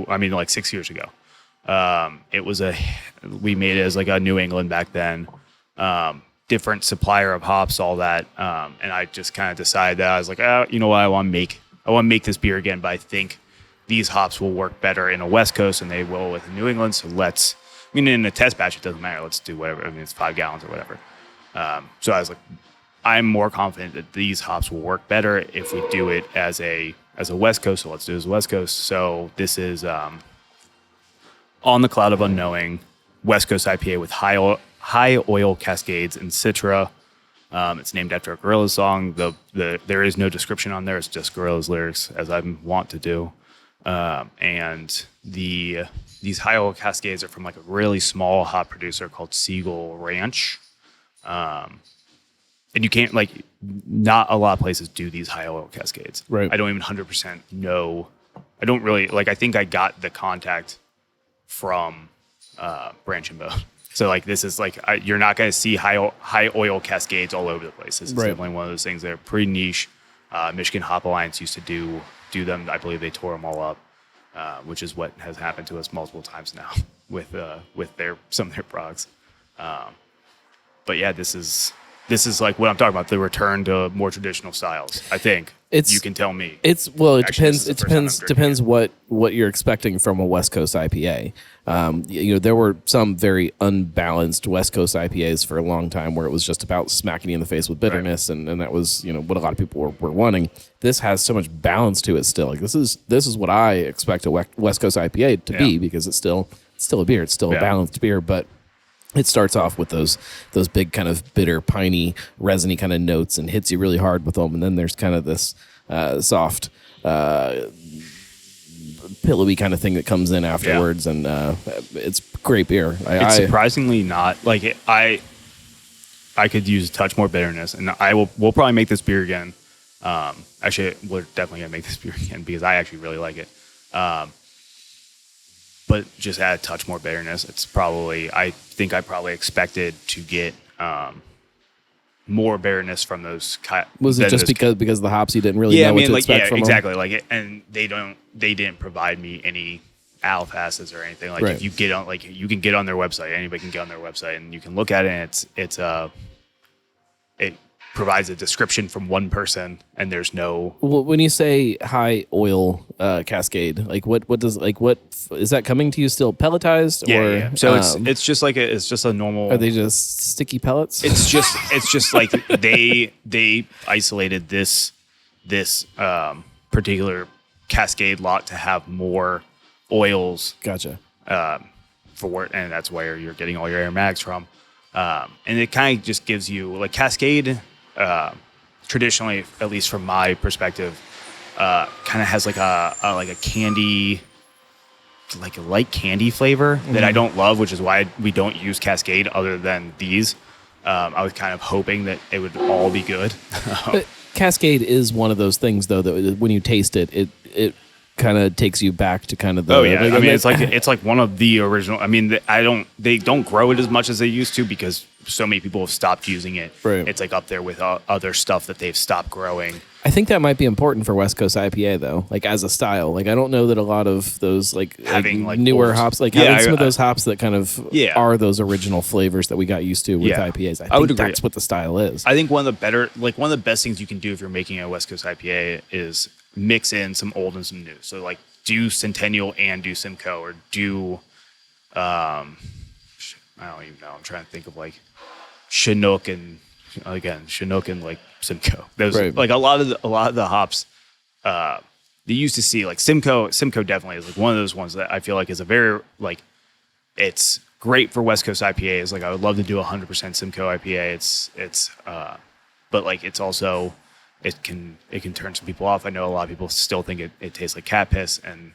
I mean, like 6 years ago. We made it as like a New England back then. Different supplier of hops, all that. And I just kind of decided that I was like, you know what? I want to make this beer again, but I think these hops will work better in a West Coast than they will with New England. So in a test batch, it doesn't matter. Let's do whatever. I mean, it's 5 gallons or whatever. So I was like, I'm more confident that these hops will work better if we do it as a West Coast. So let's do it as a West Coast. So this is On the Cloud of Unknowing, West Coast IPA with high oil cascades and citra. It's named after a Gorillaz song. There is no description on there. It's just Gorillaz lyrics, as I want to do. And these high oil cascades are from like a really small hop producer called Seagull Ranch. And you can't, like, not a lot of places do these high oil cascades. Right. I don't even 100% know. I don't really, like, I think I got the contact from Branch and Bone. So, like, this is like, you're not going to see high oil cascades all over the place. This is Right. definitely one of those things that are pretty niche. Michigan Hop Alliance used to do them. I believe they tore them all up, which is what has happened to us multiple times now with some of their products. But yeah, this is like what I'm talking about, the return to more traditional styles. I think you can tell me. It Actually, depends. this is It the first time I'm depends drinking what you're expecting from a West Coast IPA. There were some very unbalanced West Coast IPAs for a long time where it was just about smacking you in the face with bitterness, and that was what a lot of people were wanting. This has so much balance to it still. Like, this is what I expect a West Coast IPA to be, because it's still a beer. It's still a balanced beer, but it starts off with those big kind of bitter, piney, resiny kind of notes and hits you really hard with them. And then there's kind of this soft, pillowy kind of thing that comes in afterwards. And it's great beer. It's surprisingly not like I could use a touch more bitterness, and we'll probably make this beer again. Actually, we're definitely gonna make this beer again because I actually really like it. But just add a touch more bitterness. I think I probably expected to get more bitterness from those. Was it just because of the hops you didn't really know what to expect from exactly. them? And they didn't provide me any owl passes or anything. Like Right. if you get on, like you can get on their website, anybody can get on their website and you can look at it and it provides a description from one person and there's no. Well, when you say high oil cascade, like what is that coming to you still pelletized? Yeah. So it's just a normal. Are they just sticky pellets? It's just like they isolated this particular cascade lot to have more oils. Gotcha. And that's where you're getting all your aromatics from. And it kind of just gives you like Cascade. Traditionally, at least from my perspective, kind of has like a candy, like a light candy flavor that I don't love, which is why we don't use Cascade other than these. I was kind of hoping that it would all be good. But Cascade is one of those things, though, that when you taste it, it kind of takes you back to kind of the. Oh yeah, I mean it's like one of the original. I mean, they don't grow it as much as they used to because so many people have stopped using it. Right. It's like up there with other stuff that they've stopped growing. I think that might be important for West Coast IPA though, like as a style. Like I don't know that a lot of those Having newer old, hops, having some of those hops that kind of Yeah. are those original flavors that we got used to with Yeah. IPAs. I would think agree. that's what the style is. I think one of the best things you can do if you're making a West Coast IPA is mix in some old and some new. So like do Centennial and do Simcoe, or do I don't even know. I'm trying to think of like Chinook and like Simcoe. Those Right. like a lot of the hops they used to see like Simcoe definitely is like one of those ones that I feel like is a very like it's great for West Coast IPAs. Like I would love to do 100% Simcoe IPA. It's but like it's also it can turn some people off. I know a lot of people still think it tastes like cat piss, and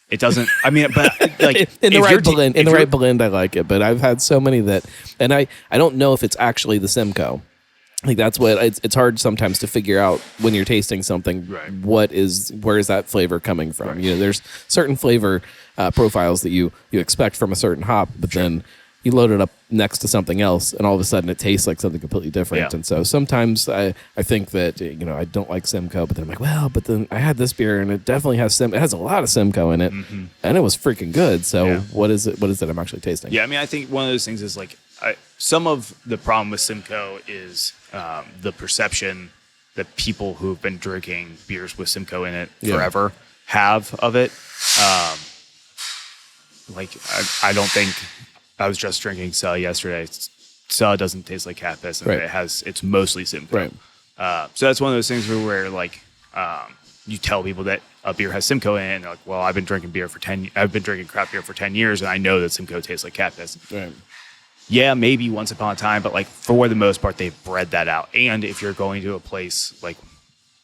it doesn't. I mean, but like in the right blend, I like it. But I've had so many that, and I don't know if it's actually the Simcoe. Like that's what it's hard sometimes to figure out when you're tasting something. Right. Where is that flavor coming from? Right. You know, there's certain flavor profiles that you expect from a certain hop, but then you load it up next to something else, and all of a sudden it tastes like something completely different. Yeah. And so sometimes I think that I don't like Simcoe, but then I'm like, well, but then I had this beer and it definitely has it has a lot of Simcoe in it, and it was freaking good. So Yeah. what is it? What is it I'm actually tasting? Yeah, I mean, I think one of those things is like some of the problem with Simcoe is the perception that people who've been drinking beers with Simcoe in it forever have of it. I don't think I was just drinking Suh yesterday. Suh doesn't taste like cat piss, and Right. it's mostly Simcoe. Right. So that's one of those things where like you tell people that a beer has Simcoe in it, and they're like, well, I've been drinking craft beer for 10 years, and I know that Simcoe tastes like cat piss. Right. Yeah, maybe once upon a time, but like for the most part, they've bred that out. And if you're going to a place like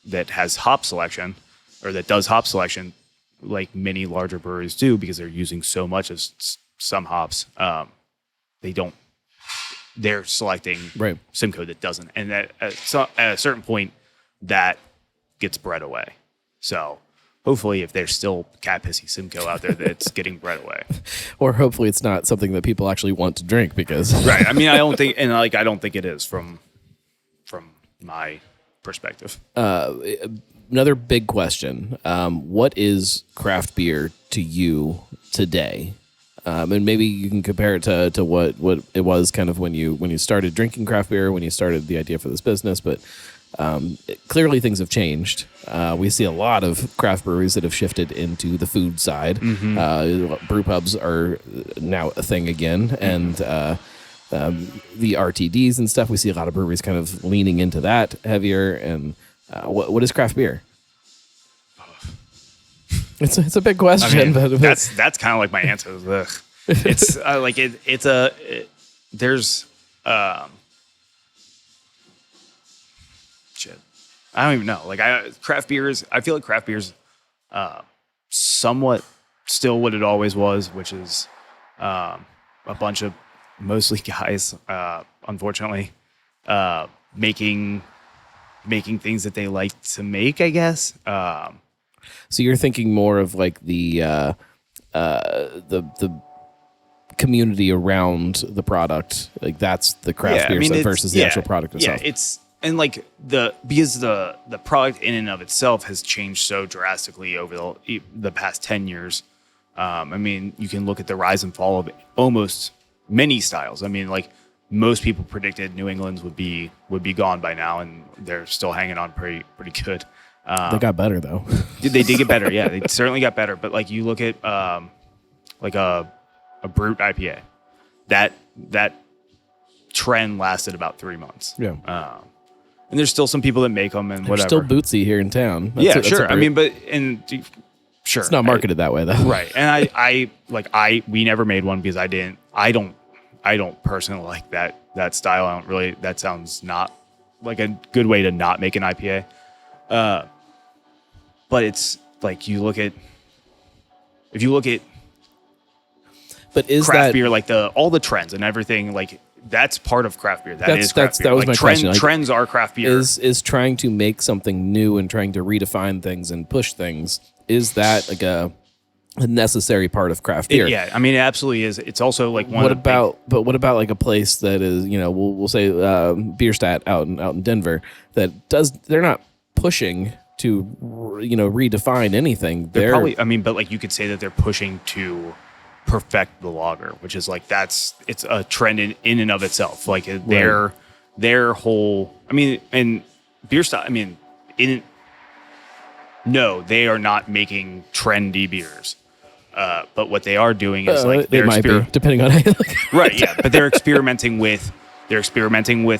that has hop selection or that does hop selection, like many larger breweries do, because they're using so much of some hops, they're selecting Right. Simcoe that doesn't. And at a certain point, that gets bred away. So hopefully, if there's still cat pissy Simcoe out there, that's getting bred away. Or hopefully it's not something that people actually want to drink because Right. I mean, I don't think it is from my perspective. Another big question: what is craft beer to you today? And maybe you can compare it to what it was kind of when you started drinking craft beer, when you started the idea for this business. But clearly things have changed. We see a lot of craft breweries that have shifted into the food side. Brew pubs are now a thing again, and the RTDs and stuff. We see a lot of breweries kind of leaning into that heavier. And what is craft beer? It's a big question, I mean, but that's kind of like my answer. Ugh. It's there's shit. I don't even know. Like craft beers. I feel like craft beers, somewhat still what it always was, which is a bunch of mostly guys, unfortunately, making things that they like to make, I guess. So you're thinking more of like the community around the product. Like that's the craft beer set versus the actual product itself. Yeah, it's and like because the product in and of itself has changed so drastically over the past 10 years. I mean, you can look at the rise and fall of almost many styles. I mean, like most people predicted New England's would be gone by now, and they're still hanging on pretty good. They got better though. They did get better. Yeah, they certainly got better. But like you look at like a brute IPA, that trend lasted about 3 months. Yeah. And there's still some people that make them and whatever. Still Bootsy here in town. Sure. I mean, sure. It's not marketed that way though. Right. And we never made one because I don't personally like that style. I don't really, that sounds not like a good way to not make an IPA. But it's like if you look at but is craft that beer, like all the trends and everything, like that's part of craft beer. That was like my question. Like, trends are craft beer. Is trying to make something new and trying to redefine things and push things. Is that like a necessary part of craft beer? Yeah, I mean, it absolutely is. It's also like what about like a place that is, we'll say Bierstadt out in Denver that they're not pushing to redefine anything. They're probably, I mean, but like you could say that they're pushing to perfect the lager, which is like it's a trend in and of itself. Like their whole, I mean, and Bierstadt, I mean, no, they are not making trendy beers. But what they are doing is like they might be, depending on how you look. Right, yeah. But they're experimenting with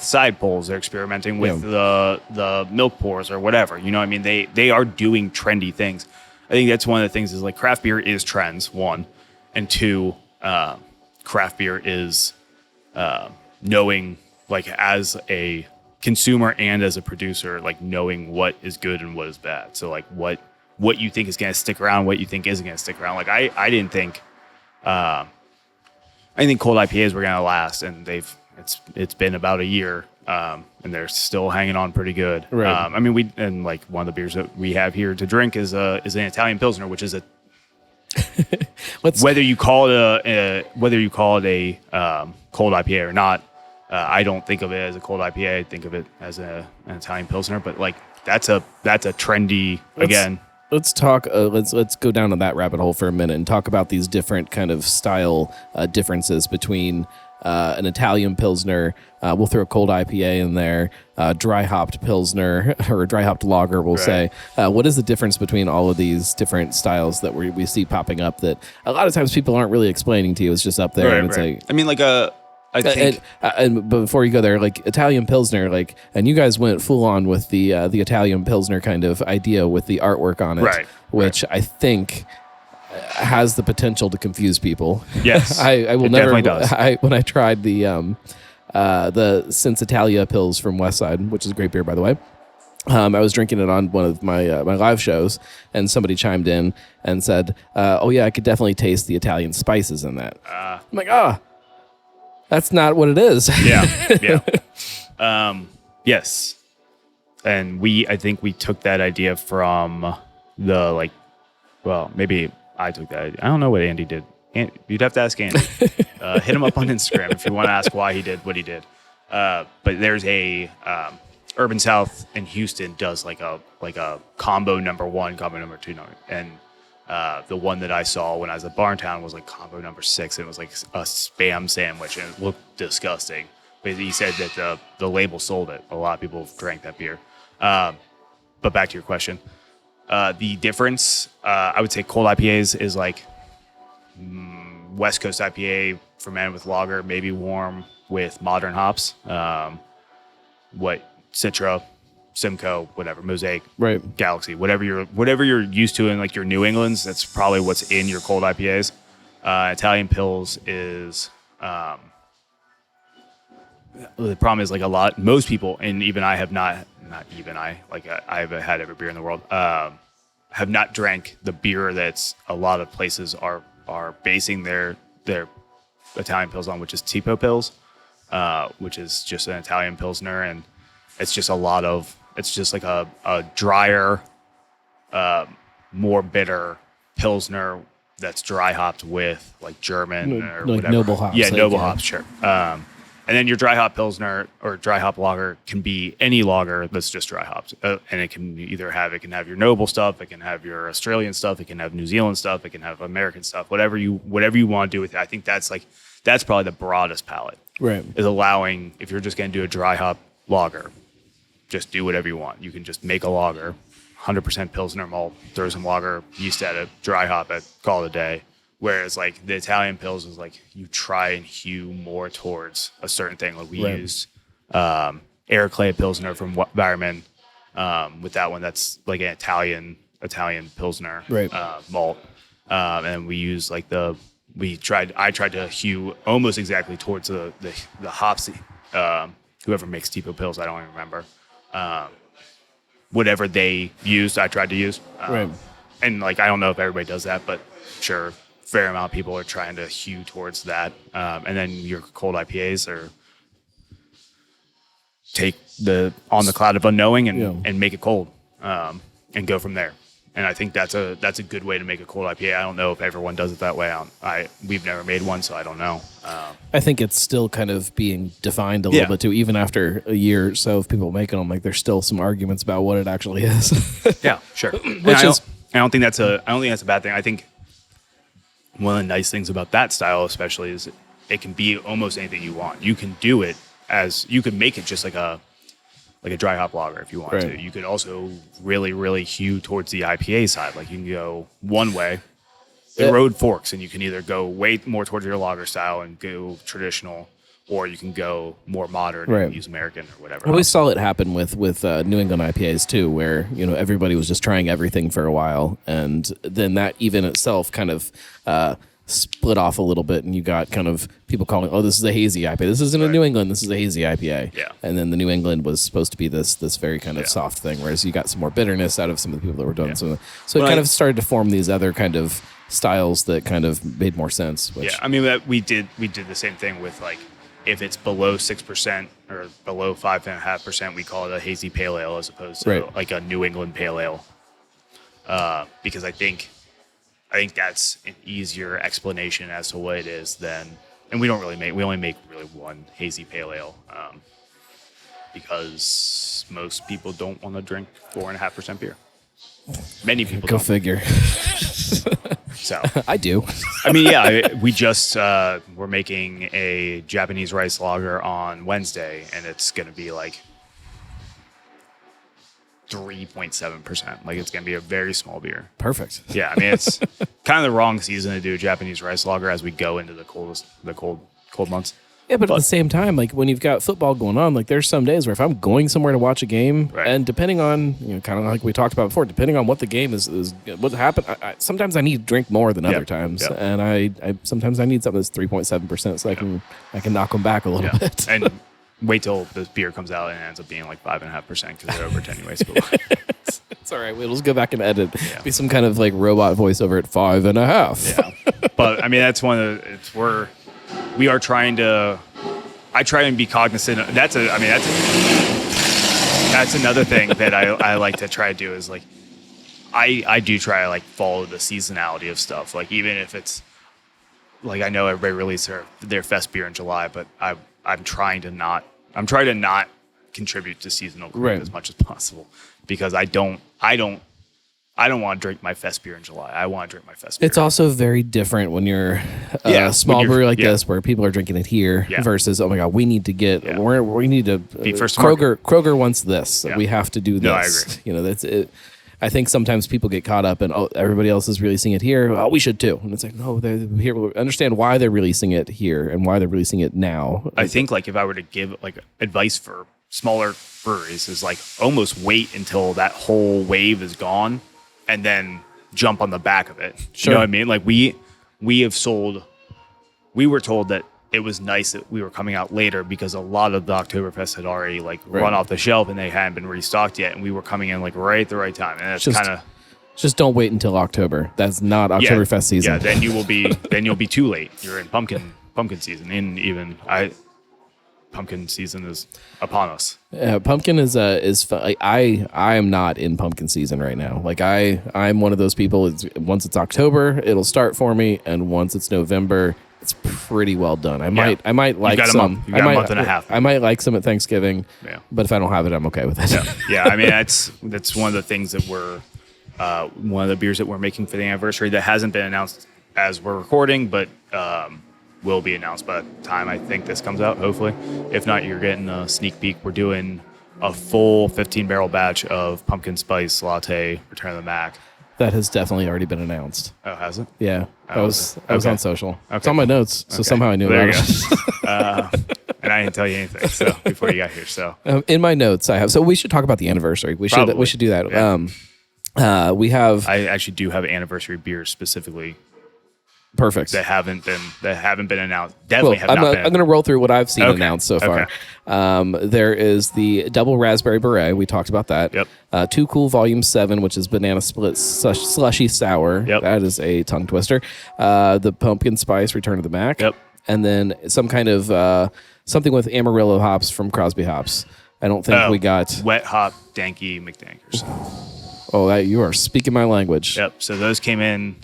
side pulls. They're experimenting with the milk pours or whatever. You know what I mean? They are doing trendy things. I think that's one of the things is like craft beer is trends, one. And two, craft beer is knowing, like as a consumer and as a producer, like knowing what is good and what is bad. So like what you think is going to stick around, what you think isn't going to stick around. Like I didn't think cold IPAs were going to last, and it's been about a year, and they're still hanging on pretty good. Right. I mean, like one of the beers that we have here to drink is an Italian Pilsner, which is a whether you call it a cold IPA or not. I don't think of it as a cold IPA. I think of it as an Italian Pilsner. But like that's a trendy again. Let's talk. Let's go down on that rabbit hole for a minute and talk about these different kind of style differences between an Italian Pilsner. We'll throw a cold IPA in there, dry hopped Pilsner or a dry hopped lager. We'll say. What is the difference between all of these different styles that we see popping up that a lot of times people aren't really explaining to you? It's just up there, and it's like. I mean, like I think, but before you go there, like Italian Pilsner, like, and you guys went full on with the Italian Pilsner kind of idea with the artwork on it, which I think has the potential to confuse people. Yes, I will it never. Does. When I tried the Sense Italia Pils from Westside, which is a great beer by the way. I was drinking it on one of my live shows, and somebody chimed in and said, "Oh yeah, I could definitely taste the Italian spices in that." I'm like, that's not what it is. Yeah. Yes. And I think we took that idea from maybe I took that idea. I don't know what Andy did. You'd have to ask Andy. Hit him up on Instagram if you want to ask why he did what he did. But there's a Urban South in Houston does like a combo number 1, combo number 2, and the one that I saw when I was at Barntown was like combo number 6. And it was like a Spam sandwich, and it looked disgusting. But he said that the label sold it. A lot of people drank that beer. But back to your question, the difference, I would say cold IPAs is like West Coast IPA fermented with lager, maybe warm with modern hops. Citra, Simcoe, whatever, Mosaic, right, Galaxy, whatever you're used to in like your New Englands, that's probably what's in your cold IPAs. Italian Pils is the problem is like most people, and even I have not even I haven't had every beer in the world, have not drank the beer that's a lot of places are basing their Italian Pils on, which is Tipo Pils, which is just an Italian Pilsner, and it's just it's just like a drier, more bitter Pilsner that's dry hopped with like German or like whatever. noble hops. Yeah, like, noble hops, sure. And then your dry hop Pilsner or dry hop lager can be any lager that's just dry hopped. And it can can have your noble stuff, it can have your Australian stuff, it can have New Zealand stuff, it can have American stuff, whatever you want to do with it. I think that's probably the broadest palette. Right. Is allowing, if you're just going to do a dry hop lager, just do whatever you want. You can just make a lager, 100% Pilsner malt, throw some lager yeast at it, dry hop it, call it a day. Whereas like the Italian Pils is like you try and hew more towards a certain thing. Like we use Air Clay Pilsner from Bayerman. With that one, that's like an Italian Pilsner malt. And we use like I tried to hew almost exactly towards the hops. Whoever makes Tipo Pils, I don't even remember. Whatever they used, I tried to use. And like I don't know if everybody does that, but sure. Fair amount of people are trying to hew towards that. And then your cold IPAs are take on the cloud of unknowing and make it cold and go from there. And I think that's a good way to make a cold IPA. I don't know if everyone does it that way. We've never made one, so I don't know. I think it's still kind of being defined a little bit too, even after a year or so of people making them. Like there's still some arguments about what it actually is. Yeah, sure. I don't think that's a bad thing. I think one of the nice things about that style especially is it can be almost anything you want. You can do it you can make it just like a dry hop lager if you want to. You could also really, really hew towards the IPA side. Like you can go one way. The road forks and you can either go way more towards your lager style and go traditional, or you can go more modern and use American or whatever. Well, we saw it happen with New England IPAs too, where everybody was just trying everything for a while, and then that even itself kind of split off a little bit, and you got kind of people calling, "Oh, this is a hazy IPA. This isn't a New England. This is a hazy IPA." Yeah. And then the New England was supposed to be this very kind of soft thing, whereas you got some more bitterness out of some of the people that were doing some. So it kind of started to form these other kind of styles that kind of made more sense. Which, I mean we did the same thing with like. If it's below 6% or below 5.5%, we call it a hazy pale ale as opposed to like a New England pale ale. Because I think that's an easier explanation as to what it is and we only make really one hazy pale ale. Because most people don't want to drink 4.5% beer. Many people Go don't. figure. So I do. I mean, we just we're making a Japanese rice lager on Wednesday, and it's going to be like 3.7%. Like it's going to be a very small beer. Perfect. Yeah, I mean it's kind of the wrong season to do a Japanese rice lager as we go into the cold months. Yeah, but at the same time, like when you've got football going on, like there's some days where if I'm going somewhere to watch a game, and depending on, kind of like we talked about before, depending on what the game is what happened, sometimes I need to drink more than other times, and I sometimes I need something that's 3.7%, so I can knock them back a little bit. And wait till the beer comes out and it ends up being like 5.5% because they're over 10 anyways. It's all right. We'll just go back and edit. Be some kind of like robot voiceover at 5.5. Yeah, but I mean that's one of the we are trying to. I try and be cognizant. That's another thing that I like to try to do is like I do try to like follow the seasonality of stuff. Like even if it's like I know everybody releases their fest beer in July, but I'm trying to not contribute to seasonal growth as much as possible because I don't want to drink my fest beer in July. I want to drink my fest beer. It's also very different when you're a small brewery like this, where people are drinking it here versus, oh my God, we need to get, we need to, be first to Kroger wants this. We have to do this. No, I agree. That's it. I think sometimes people get caught up in, everybody else is releasing it here. Oh, we should too. And it's like, no, they're here. Understand why they're releasing it here and why they're releasing it now. I think like if I were to give like advice for smaller breweries is like almost wait until that whole wave is gone and then jump on the back of it. Sure. You know what I mean? Like we were told that it was nice that we were coming out later because a lot of the Oktoberfest had already like run off the shelf and they hadn't been restocked yet. And we were coming in like right at the right time. And that's kind of just don't wait until October. That's not Oktoberfest season. Yeah, then you'll be too late. You're in pumpkin season. And even pumpkin season is upon us. Pumpkin is like, I am not in pumpkin season right now. Like I'm one of those people. Once it's October, it'll start for me, and once it's November, it's pretty well done. I might like some. You've got a month and a half. I might like some at Thanksgiving. Yeah. But if I don't have it, I'm okay with it. Yeah. I mean, that's one of the things that we're one of the beers that we're making for the anniversary that hasn't been announced as we're recording, but will be announced by the time I think this comes out, hopefully. If not, you're getting a sneak peek. We're doing a full 15-barrel batch of pumpkin spice latte Return of the Mac. That has definitely already been announced. Oh, has it? Yeah. I was on social. Okay. It's on my notes, so somehow I knew there about you it. go. And I didn't tell you anything so before you got here. So In my notes, I have. So we should talk about the anniversary. We should do that. Yeah. We have. I actually do have anniversary beers specifically Perfect. that haven't been announced. Definitely have I'm not been. going to roll through what I've seen announced so far. Okay. There is the double raspberry beret. We talked about that. Yep. Too Cool Volume 7, which is banana split slushy sour. Yep. That is a tongue twister. The pumpkin spice Return of the Mac. Yep. And then some kind of something with Amarillo hops from Crosby Hops. I don't think we got Wet Hop Danky McDankers. Oh, you are speaking my language. Yep. So those came in.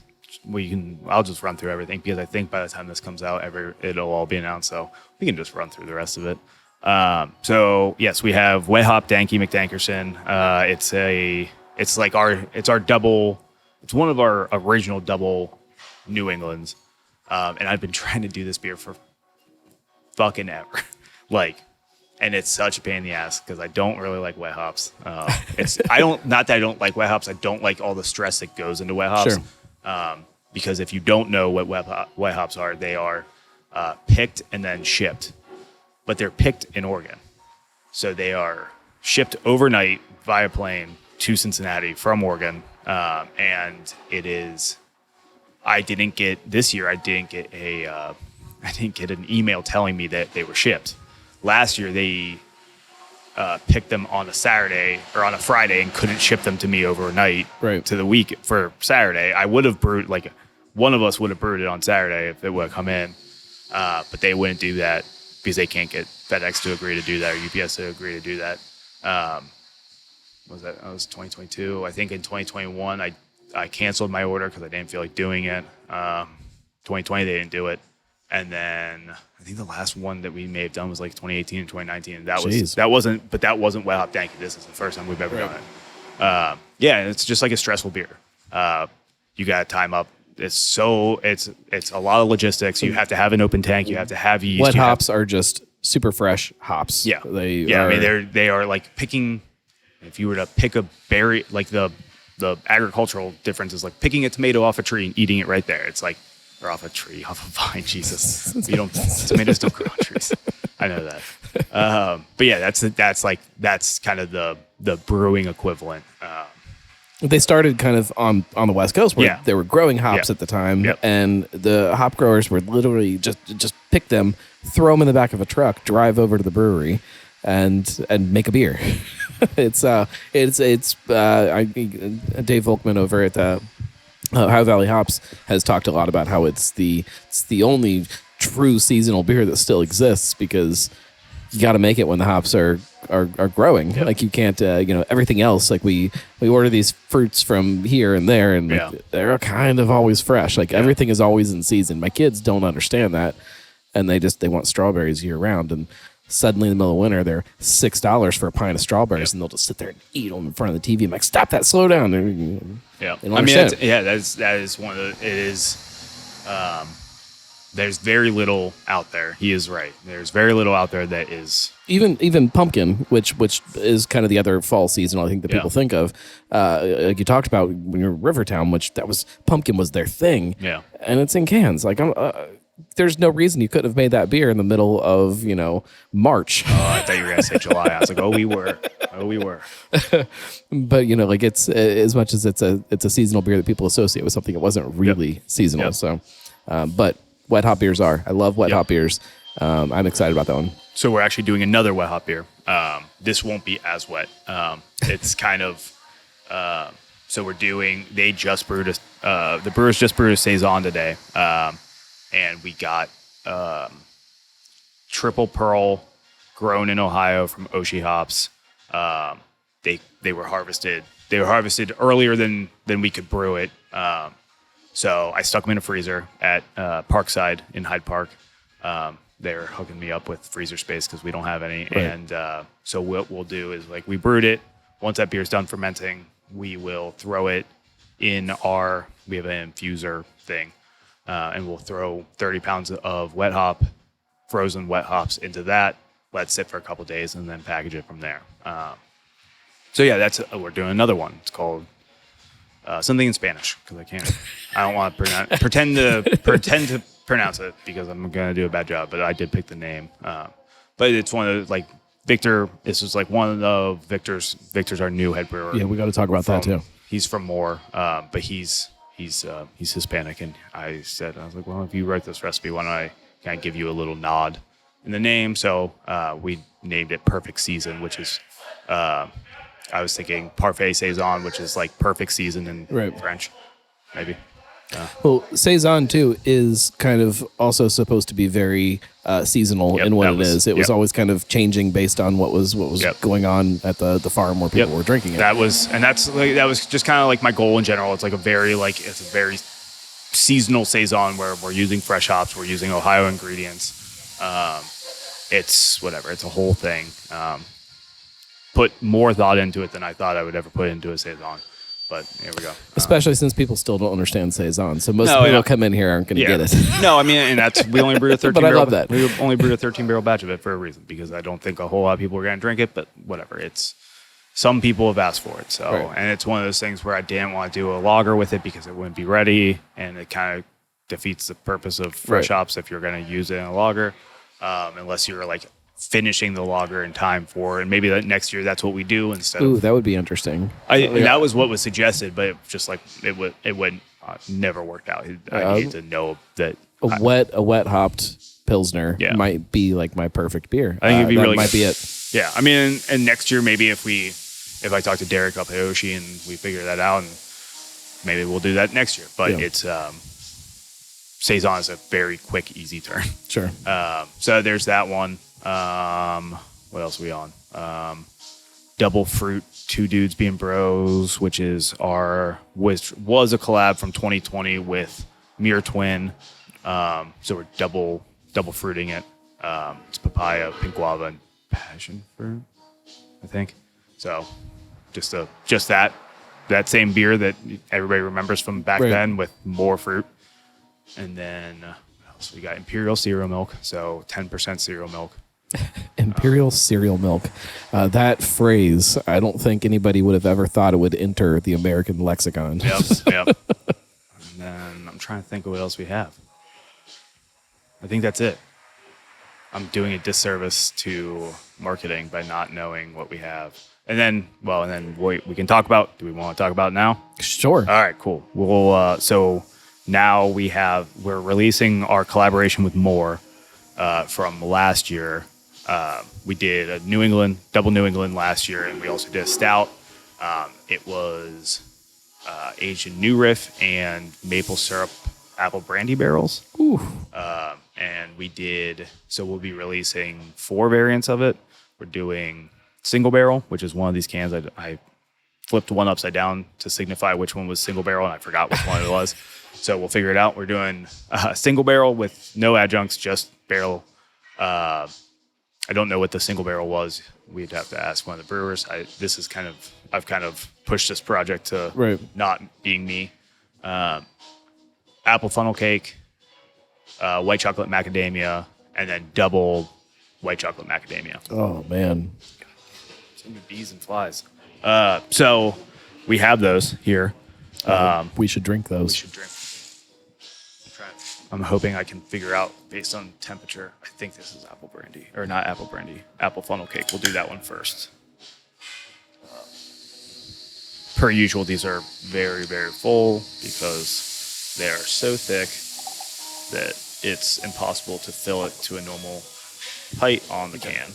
I'll just run through everything because I think by the time this comes out, it'll all be announced. So we can just run through the rest of it. So yes, we have Wet Hop Danky McDankerson. It's our double. It's one of our original double New Englands. And I've been trying to do this beer for fucking ever. And it's such a pain in the ass because I don't really like wet hops. Not that I don't like wet hops. I don't like all the stress that goes into wet hops. Sure. Because if you don't know what wet hops are, they are picked and then shipped. But they're picked in Oregon. So they are shipped overnight via plane to Cincinnati from Oregon. And it is, this year I didn't get an email telling me that they were shipped. Last year they picked them on a Saturday or on a Friday and couldn't ship them to me overnight to the week for Saturday. I would have brewed, one of us would have brewed it on Saturday if it would have come in. But they wouldn't do that because they can't get FedEx to agree to do that or UPS to agree to do that. That was 2022. I think in 2021, I canceled my order because I didn't feel like doing it. 2020, they didn't do it. And then I think the last one that we may have done was 2018 and 2019. That wasn't Wet Hop Danky. This is the first time we've ever done it. It's just like a stressful beer. You got to time up. It's a lot of logistics. You have to have an open tank. You have to have yeast. Wet hops are just super fresh hops. Yeah. I mean, they are like picking, if you were to pick a berry, the agricultural difference is like picking a tomato off a tree and eating it right there. It's like, or off a vine, Jesus. Tomatoes don't grow on trees. I know that. But yeah, that's kind of the brewing equivalent. They started kind of on the West Coast where they were growing hops at the time, and the hop growers were literally just pick them, throw them in the back of a truck, drive over to the brewery, and make a beer. It's Dave Volkman over at Ohio Valley Hops has talked a lot about how it's the only true seasonal beer that still exists because you got to make it when the hops are growing. Yep. Like you can't, everything else. Like we order these fruits from here and there, and they're kind of always fresh. Like everything is always in season. My kids don't understand that, and they want strawberries year round. And suddenly in the middle of winter, they're $6 for a pint of strawberries, and they'll just sit there and eat them in front of the TV. I'm like, stop that, slow down. Yeah, I mean, that is one of the. It is. There's very little out there. He is right. There's very little out there that is even pumpkin, which is kind of the other fall season I think that people think of. Like you talked about when you're in Rivertown, pumpkin was their thing. Yeah, and it's in cans. Like there's no reason you couldn't have made that beer in the middle of March. Oh, I thought you were gonna say July. I was like, we were. But it's as much as it's a seasonal beer that people associate with something, it wasn't really seasonal. So, but wet hop beers are. I love wet hop beers. I'm excited about that one. So we're actually doing another wet hop beer. This won't be as wet. It's kind of. So we're doing. They just brewed the brewers just brewed a saison today. And we got triple pearl grown in Ohio from Oshie hops. They were harvested. They were harvested earlier than we could brew it. So I stuck them in a freezer at Parkside in Hyde Park. They're hooking me up with freezer space because we don't have any. Right. And so what we'll do is like we brewed it. Once that beer's done fermenting, we will throw it in we have an infuser thing, and we'll throw 30 pounds of frozen wet hops into that, let it sit for a couple of days, and then package it from there. So yeah, we're doing another one. It's called something in Spanish because I don't want to pretend to pronounce it because I'm going to do a bad job, but I did pick the name. But it's one of the, like, Victor, this was like one of the Victor's our new head brewer. Yeah, we got to talk about that too. He's from Moore, but he's Hispanic, and I was like, well, if you write this recipe, why don't I kind of give you a little nod in the name? So we named it Perfect Season, which is I was thinking Parfait Saison, which is like perfect season in French, maybe. Well, Saison, too, is kind of also supposed to be very seasonal in what it is. It was always kind of changing based on what was going on at the farm where people were drinking it. That was just kind of like my goal in general. It's a very seasonal Saison where we're using fresh hops, we're using Ohio ingredients. It's whatever. It's a whole thing. Put more thought into it than I thought I would ever put into a Saison. But here we go. Especially since people still don't understand Saison. So most people come in here aren't going to get it. No, I mean, and we only brewed a 13 but barrel. I love that. We only brewed a 13 barrel batch of it for a reason, because I don't think a whole lot of people are going to drink it, but whatever. Some people have asked for it. So, and it's one of those things where I didn't want to do a lager with it because it wouldn't be ready, and it kind of defeats the purpose of fresh hops if you're going to use it in a lager, unless you're like finishing the lager in time for, and maybe next year that's what we do instead. Ooh, that would be interesting. That was what was suggested, but it just like it would never worked out. I need to know that a wet hopped Pilsner might be like my perfect beer. I think it'd be really might good. Be it. Yeah, I mean, and next year maybe if I talk to Derek up at Oshie and we figure that out, and maybe we'll do that next year. But it's Saison is a very quick, easy turn. Sure. So there's that one. What else are we on? Double Fruit, Two Dudes Being Bros, which was a collab from 2020 with Mirror Twin. So we're double fruiting it. It's papaya, pink guava, and passion fruit, I think. So just that same beer that everybody remembers from back then with more fruit. And then what else? We got Imperial Cereal Milk, so 10% cereal milk. Imperial cereal milk. That phrase, I don't think anybody would have ever thought it would enter the American lexicon. Yep. And then I'm trying to think of what else we have. I think that's it. I'm doing a disservice to marketing by not knowing what we have. And then we can talk about. Do we want to talk about it now? Sure. All right, cool. We'll so now we're releasing our collaboration with Moore from last year. We did a double New England last year, and we also did a stout. It was aged in New Riff and maple syrup apple brandy barrels. Ooh. And we'll be releasing 4 variants of it. We're doing single barrel, which is one of these cans. I flipped one upside down to signify which one was single barrel, and I forgot which one it was. So we'll figure it out. We're doing a single barrel with no adjuncts, just barrel. I don't know what the single barrel was. We'd have to ask one of the brewers. I've kind of pushed this project to not being me. Apple funnel cake, white chocolate macadamia, and then double white chocolate macadamia. Oh man, so many bees and flies. So we have those here. We should drink those. We should drink. I'm hoping I can figure out based on temperature. I think this is apple brandy, or not apple brandy, apple funnel cake. We'll do that one first. Per usual, these are very, very full because they are so thick that it's impossible to fill it to a normal height on the can.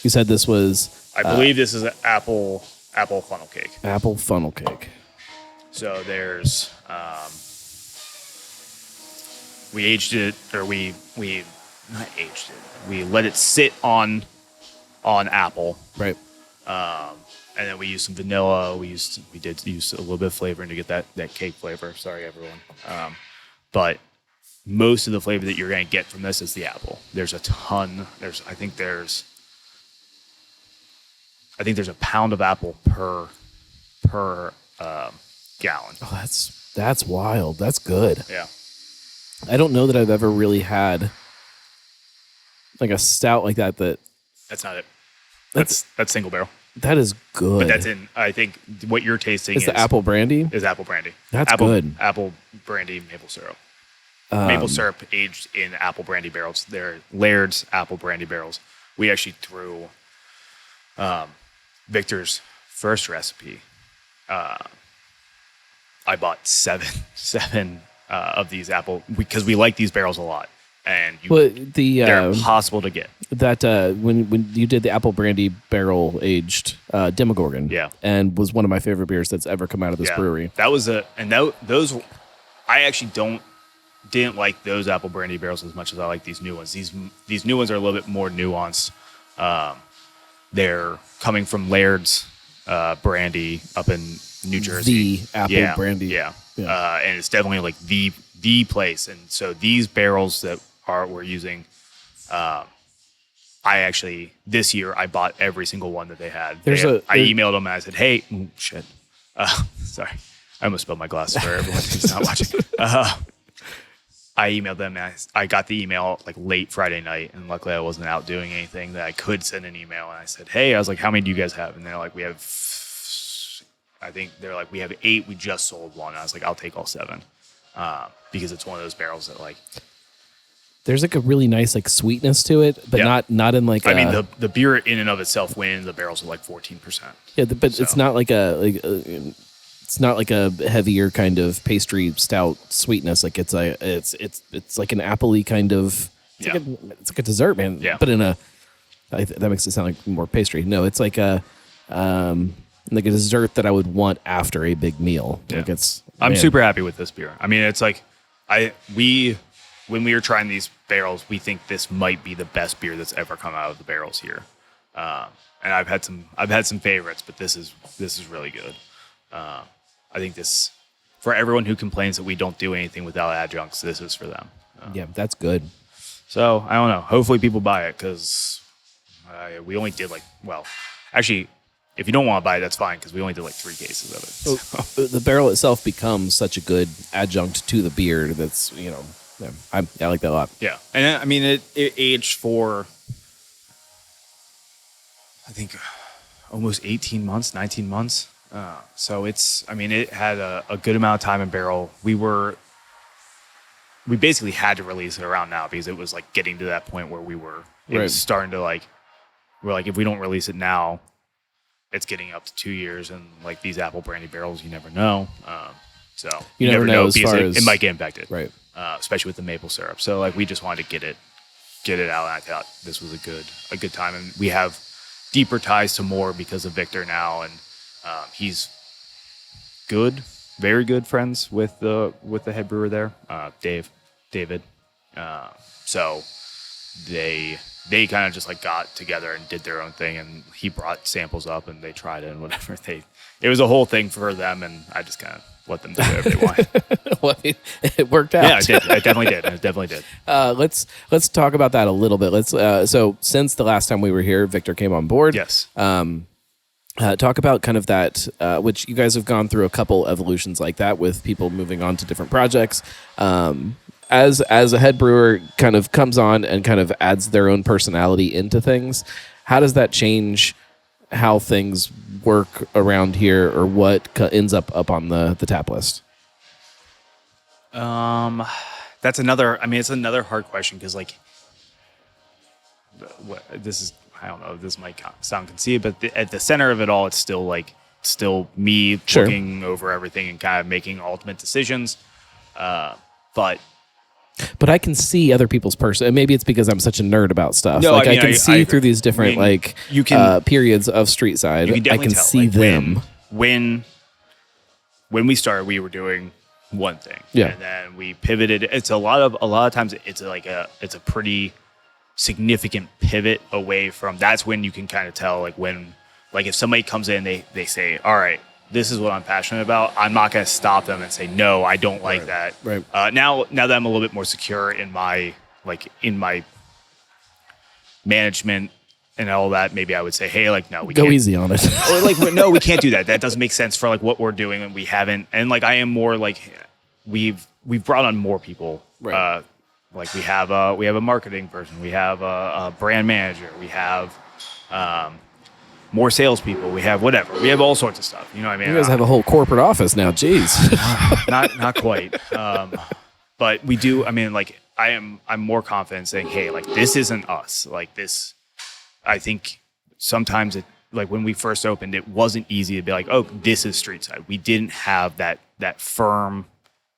You said this was... I believe this is an apple funnel cake. Apple funnel cake. So there's... we aged it, or we not aged it. We let it sit on on apple. Right. And then we used some vanilla. We did use a little bit of flavoring to get that cake flavor. Sorry, everyone. But most of the flavor that you're going to get from this is the apple. There's a ton. I think there's a pound of apple per gallon. Oh, that's wild. That's good. Yeah. I don't know that I've ever really had like a stout like that. That's not it. That's single barrel. That is good. But that's in. I think what you're tasting is the apple brandy. Is apple brandy. That's good. Apple brandy maple syrup. Maple syrup aged in apple brandy barrels. They're Laird's apple brandy barrels. We actually threw Victor's first recipe. I bought seven of these apple because we like these barrels a lot, and they're impossible to get. That when you did the apple brandy barrel aged Demogorgon, and was one of my favorite beers that's ever come out of this brewery. That was those. I actually didn't like those apple brandy barrels as much as I like these new ones. These new ones are a little bit more nuanced. They're coming from Laird's brandy up in New Jersey. The apple brandy. Yeah. And it's definitely like the place. And so these barrels that we're using, this year I bought every single one that they had. I emailed them and I said, hey, shit. Sorry. I almost spilled my glass for everyone who's not watching. I emailed them and I got the email like late Friday night, and luckily I wasn't out doing anything that I could send an email. And I said, hey, I was like, how many do you guys have? And they're like, we have 8. We just sold one. And I was like, I'll take all 7 because it's one of those barrels that like. There's like a really nice like sweetness to it, but not in like. I mean, the beer in and of itself went into the barrels at like 14%. Yeah, but it's not like it's not like a heavier kind of pastry stout sweetness. Like it's like an appley kind of. It's like a dessert, man. Yeah. But that makes it sound like more pastry. No, it's like a dessert that I would want after a big meal. Yeah. Like I'm super happy with this beer. I mean, it's like when we were trying these barrels, we think this might be the best beer that's ever come out of the barrels here. And I've had some favorites, but this is really good. I think this, for everyone who complains that we don't do anything without adjuncts, this is for them. Yeah, that's good. So I don't know. Hopefully people buy it because we only did actually, if you don't want to buy it, that's fine because we only did like 3 cases of it. So. The barrel itself becomes such a good adjunct to the beer. That's I like that a lot. Yeah, and I mean it aged for I think almost 18 months, 19 months. So it had a good amount of time in barrel. We basically had to release it around now because it was like getting to that point where it was starting to we're like, if we don't release it now, it's getting up to 2 years. And like these apple brandy barrels, you never know. So you never know because it might get infected. Right. Especially with the maple syrup. So like we just wanted to get it out. And I thought this was a good time. And we have deeper ties to more because of Victor now. And he's very good friends with the head brewer there, David. So they kind of just like got together and did their own thing, and he brought samples up and they tried it and whatever. It was a whole thing for them, and I just kind of let them do whatever they want. Well, it worked out. Yeah, it did. It definitely did. Let's talk about that a little bit. So since the last time we were here, Victor came on board. Yes. Talk about kind of that, which you guys have gone through a couple evolutions like that with people moving on to different projects. As a head brewer kind of comes on and kind of adds their own personality into things, how does that change how things work around here, or what ends up on the tap list? That's another. I mean, it's another hard question because like, this is. I don't know. This might sound conceited, but at the center of it all, it's still me looking over everything and kind of making ultimate decisions. But I can see other people's person. And maybe it's because I'm such a nerd about stuff. No, I can see through these different periods of Streetside. I can see them. When we started, we were doing one thing, and then we pivoted. It's a lot of times. It's a pretty significant pivot away from. That's when you can kind of tell, like when, like if somebody comes in, they say, all right, this is what I'm passionate about. I'm not going to stop them and say, no, I don't like that. Right. Now that I'm a little bit more secure in my management and all that, maybe I would say, hey, like, no, we go can't. easy on it. Or like, no, we can't do that. That doesn't make sense for like what we're doing, and we haven't. And like, I am more like, we've brought on more people. Right. Like we have a marketing person, we have a brand manager, we have more salespeople, we have whatever, we have all sorts of stuff. You know what I mean? You guys have a whole corporate office now. Jeez. not quite, but we do. I mean, like I'm more confident saying, hey, like this isn't us. Like this, I think sometimes like when we first opened, it wasn't easy to be like, oh, this is Streetside. We didn't have that firm.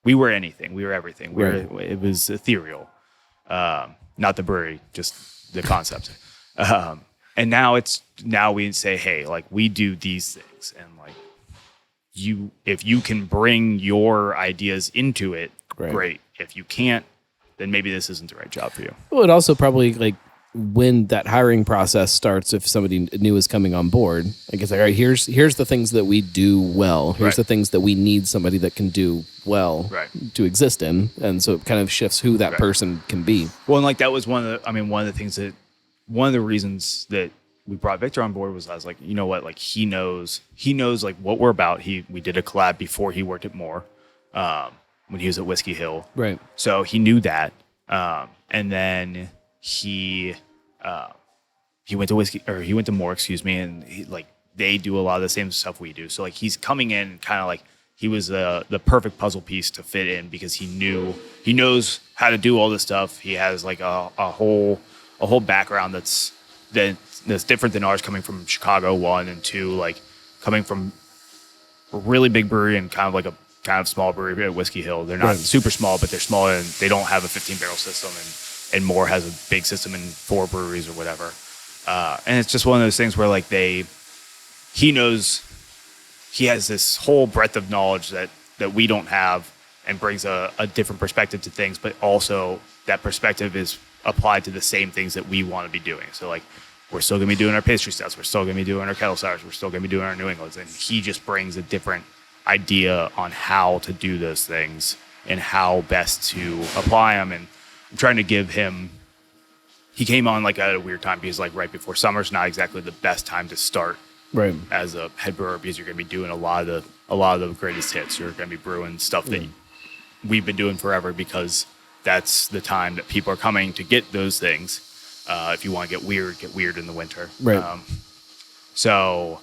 We were anything. We were everything. It was ethereal. Not the brewery, just the concept. And now we say, hey, like we do these things, and like if you can bring your ideas into it, great. If you can't, then maybe this isn't the right job for you. Well, it also probably like when that hiring process starts, if somebody new is coming on board, like it's like, all right, here's the things that we do well. Here's the things that we need somebody that can do well to exist in. And so it kind of shifts who that person can be. Well, and like that was one of the reasons that we brought Victor on board was I was like, you know what, like he knows like what we're about. We did a collab before he worked at Moore, when he was at Whiskey Hill. Right. So he knew that. And then he went to Moore, excuse me, and they do a lot of the same stuff we do. So like he's coming in kind of like he was the perfect puzzle piece to fit in because he knows how to do all this stuff. He has like a whole background that's different than ours, coming from Chicago, 1, and 2, like coming from a really big brewery and kind of like a kind of small brewery at Whiskey Hill. They're not super small, but they're small and they don't have a 15-barrel system, and Moore has a big system in 4 breweries or whatever. And it's just one of those things where like he knows, he has this whole breadth of knowledge that we don't have, and brings a different perspective to things, but also that perspective is applied to the same things that we want to be doing. So like we're still going to be doing our pastry stouts, we're still going to be doing our kettle sours, we're still going to be doing our New Englands, and he just brings a different idea on how to do those things and how best to apply them. And I'm trying to give him, he came on like at a weird time because like right before summer's not exactly the best time to start as a head brewer, because you're going to be doing a lot of the greatest hits. You're going to be brewing stuff that we've been doing forever, because that's the time that people are coming to get those things. If you want to get weird in the winter. Right. So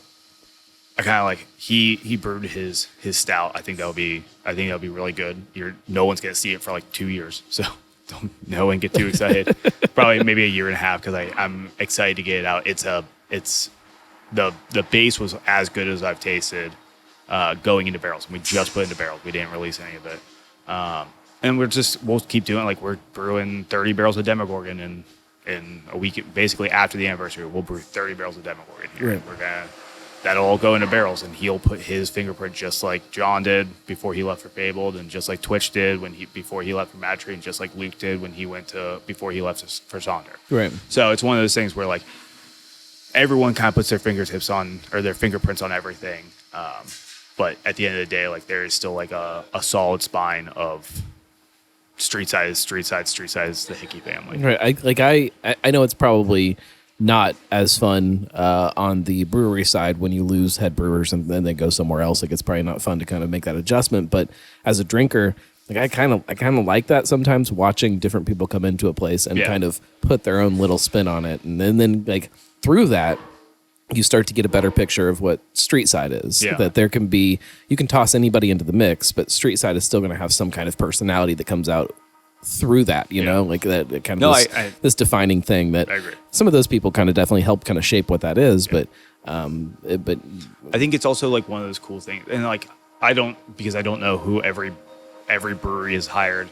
I kind of like he brewed his stout. I think that'll be really good. No one's gonna see it for like 2 years, so don't get too excited. Probably maybe a year and a half, because I'm excited to get it out. It's the base was as good as I've tasted going into barrels, and we just put into barrels. We didn't release any of it, and we'll keep doing it. Like we're brewing 30 barrels of Demogorgon in a week, basically after the anniversary. We'll brew 30 barrels of Demogorgon here. Right. That'll all go into barrels, and he'll put his fingerprint just like John did before he left for Fabled, and just like Twitch did before he left for Mad Tree, and just like Luke did before he left for Sonder. Right. So it's one of those things where like everyone kind of puts their fingertips on, or their fingerprints on everything. But at the end of the day, like there is still like a solid spine of Streetside is the Hickey family. Right. I know it's probably not as fun on the brewery side when you lose head brewers and then they go somewhere else. Like it's probably not fun to kind of make that adjustment. But as a drinker, like I kind of like that sometimes, watching different people come into a place and kind of put their own little spin on it, and then like through that, you start to get a better picture of what Streetside is. Yeah. That there can be, you can toss anybody into the mix, but Streetside is still going to have some kind of personality that comes out through that, you know, like that kind of this defining thing that some of those people kind of definitely help kind of shape what that is. But I think it's also like one of those cool things. And like, because I don't know who every brewery is hired.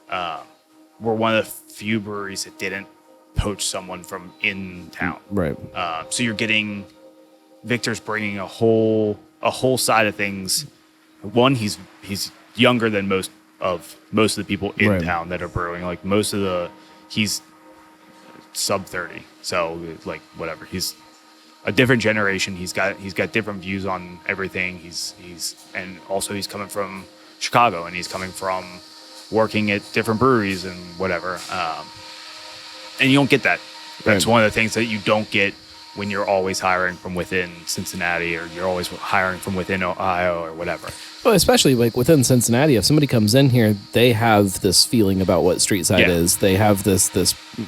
We're one of the few breweries that didn't poach someone from in town. Right. So you're getting, Victor's bringing a whole side of things. One, he's younger than most of the people in town that are brewing. Like he's sub 30. So like whatever, he's a different generation. He's got different views on everything. And also he's coming from Chicago, and he's coming from working at different breweries and whatever. And you don't get that. That's one of the things that you don't get when you're always hiring from within Cincinnati, or you're always hiring from within Ohio or whatever. Well, especially like within Cincinnati, if somebody comes in here, they have this feeling about what Streetside is. They have this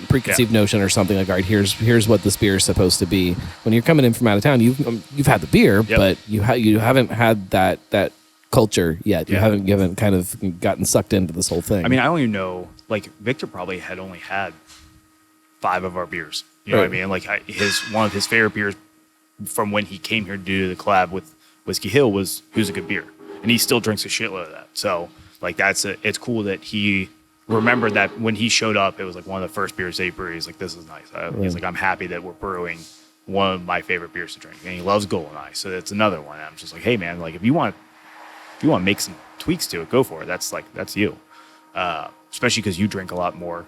preconceived notion or something like, all right, here's what this beer is supposed to be. When you're coming in from out of town, you've had the beer, but you haven't had that culture yet. You haven't kind of gotten sucked into this whole thing. I mean, I don't even know. Like Victor probably had only had 5 of our beers. You know what I mean? Like one of his favorite beers from when he came here to do the collab with Whiskey Hill was Who's a Good Beer, and he still drinks a shitload of that. So like it's cool that he remembered that when he showed up, it was like one of the first beers that he brewed. He's like, this is nice. He's like, I'm happy that we're brewing one of my favorite beers to drink, and he loves Goldeneye, so that's another one. And I'm just like, hey man, like if you want to make some tweaks to it, go for it. That's you, especially because you drink a lot more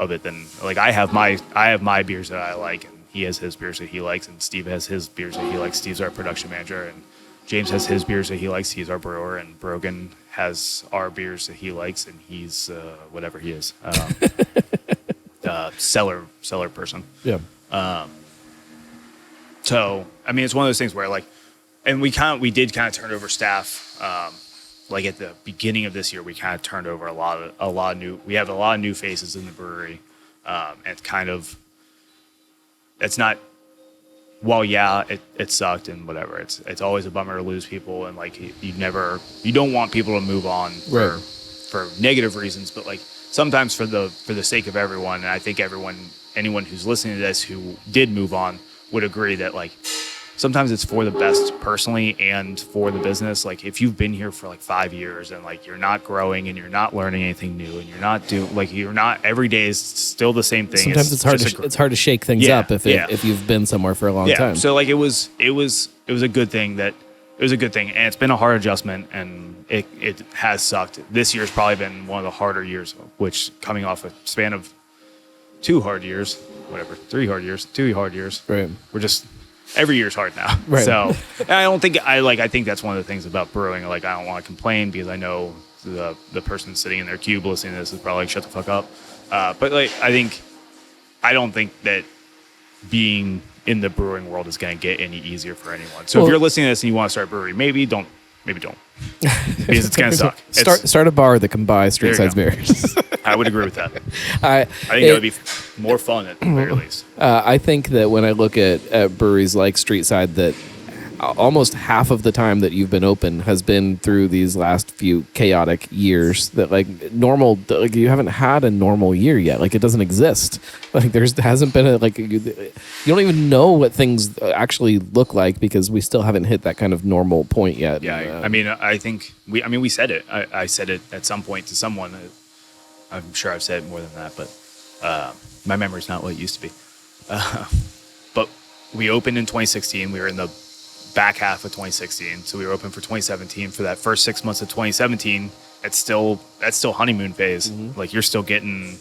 of it than like I have my beers that I like, and he has his beers that he likes, and Steve has his beers that he likes. Steve's our production manager, and James has his beers that he likes. He's our brewer, and Brogan has our beers that he likes, and he's whatever he is, cellar person. Yeah. So I mean, it's one of those things where like, and we did kind of turn over staff. Like at the beginning of this year, we kind of turned over we have a lot of new faces in the brewery. And kind of, it's not, well, yeah, it sucked and whatever. It's always a bummer to lose people. And like, you don't want people to move on for negative reasons, but like sometimes for the sake of everyone. And I think anyone who's listening to this who did move on would agree that like, sometimes it's for the best personally and for the business. Like if you've been here for like 5 years and like you're not growing and you're not learning anything new and you're not every day is still the same thing. Sometimes it's hard to shake things up if you've been somewhere for a long time. So like it was a good thing and it's been a hard adjustment, and it has sucked. This year's probably been one of the harder years, which coming off a span of 2 hard years, 2 hard years. Right. We're just every year's hard now. Right. So I think that's one of the things about brewing. Like I don't want to complain because I know the person sitting in their cube listening to this is probably like, shut the fuck up. But like I don't think that being in the brewing world is going to get any easier for anyone. So if you're listening to this and you want to start a brewery, maybe don't. Because it's going to suck. Start a bar that can buy Streetside's beers. I would agree with that. I think that would be more fun at the very least. I think that when I look at breweries like Streetside, that almost half of the time that you've been open has been through these last few chaotic years. That like you haven't had a normal year yet. Like it doesn't exist. Like hasn't been you don't even know what things actually look like because we still haven't hit that kind of normal point yet. Yeah, I mean, I think we said it. I said it at some point to someone. I'm sure I've said it more than that, but my memory's not what it used to be. But we opened in 2016. We were in the back half of 2016, so we were open for 2017. For that first 6 months of 2017, that's still honeymoon phase. Mm-hmm. Like you're still getting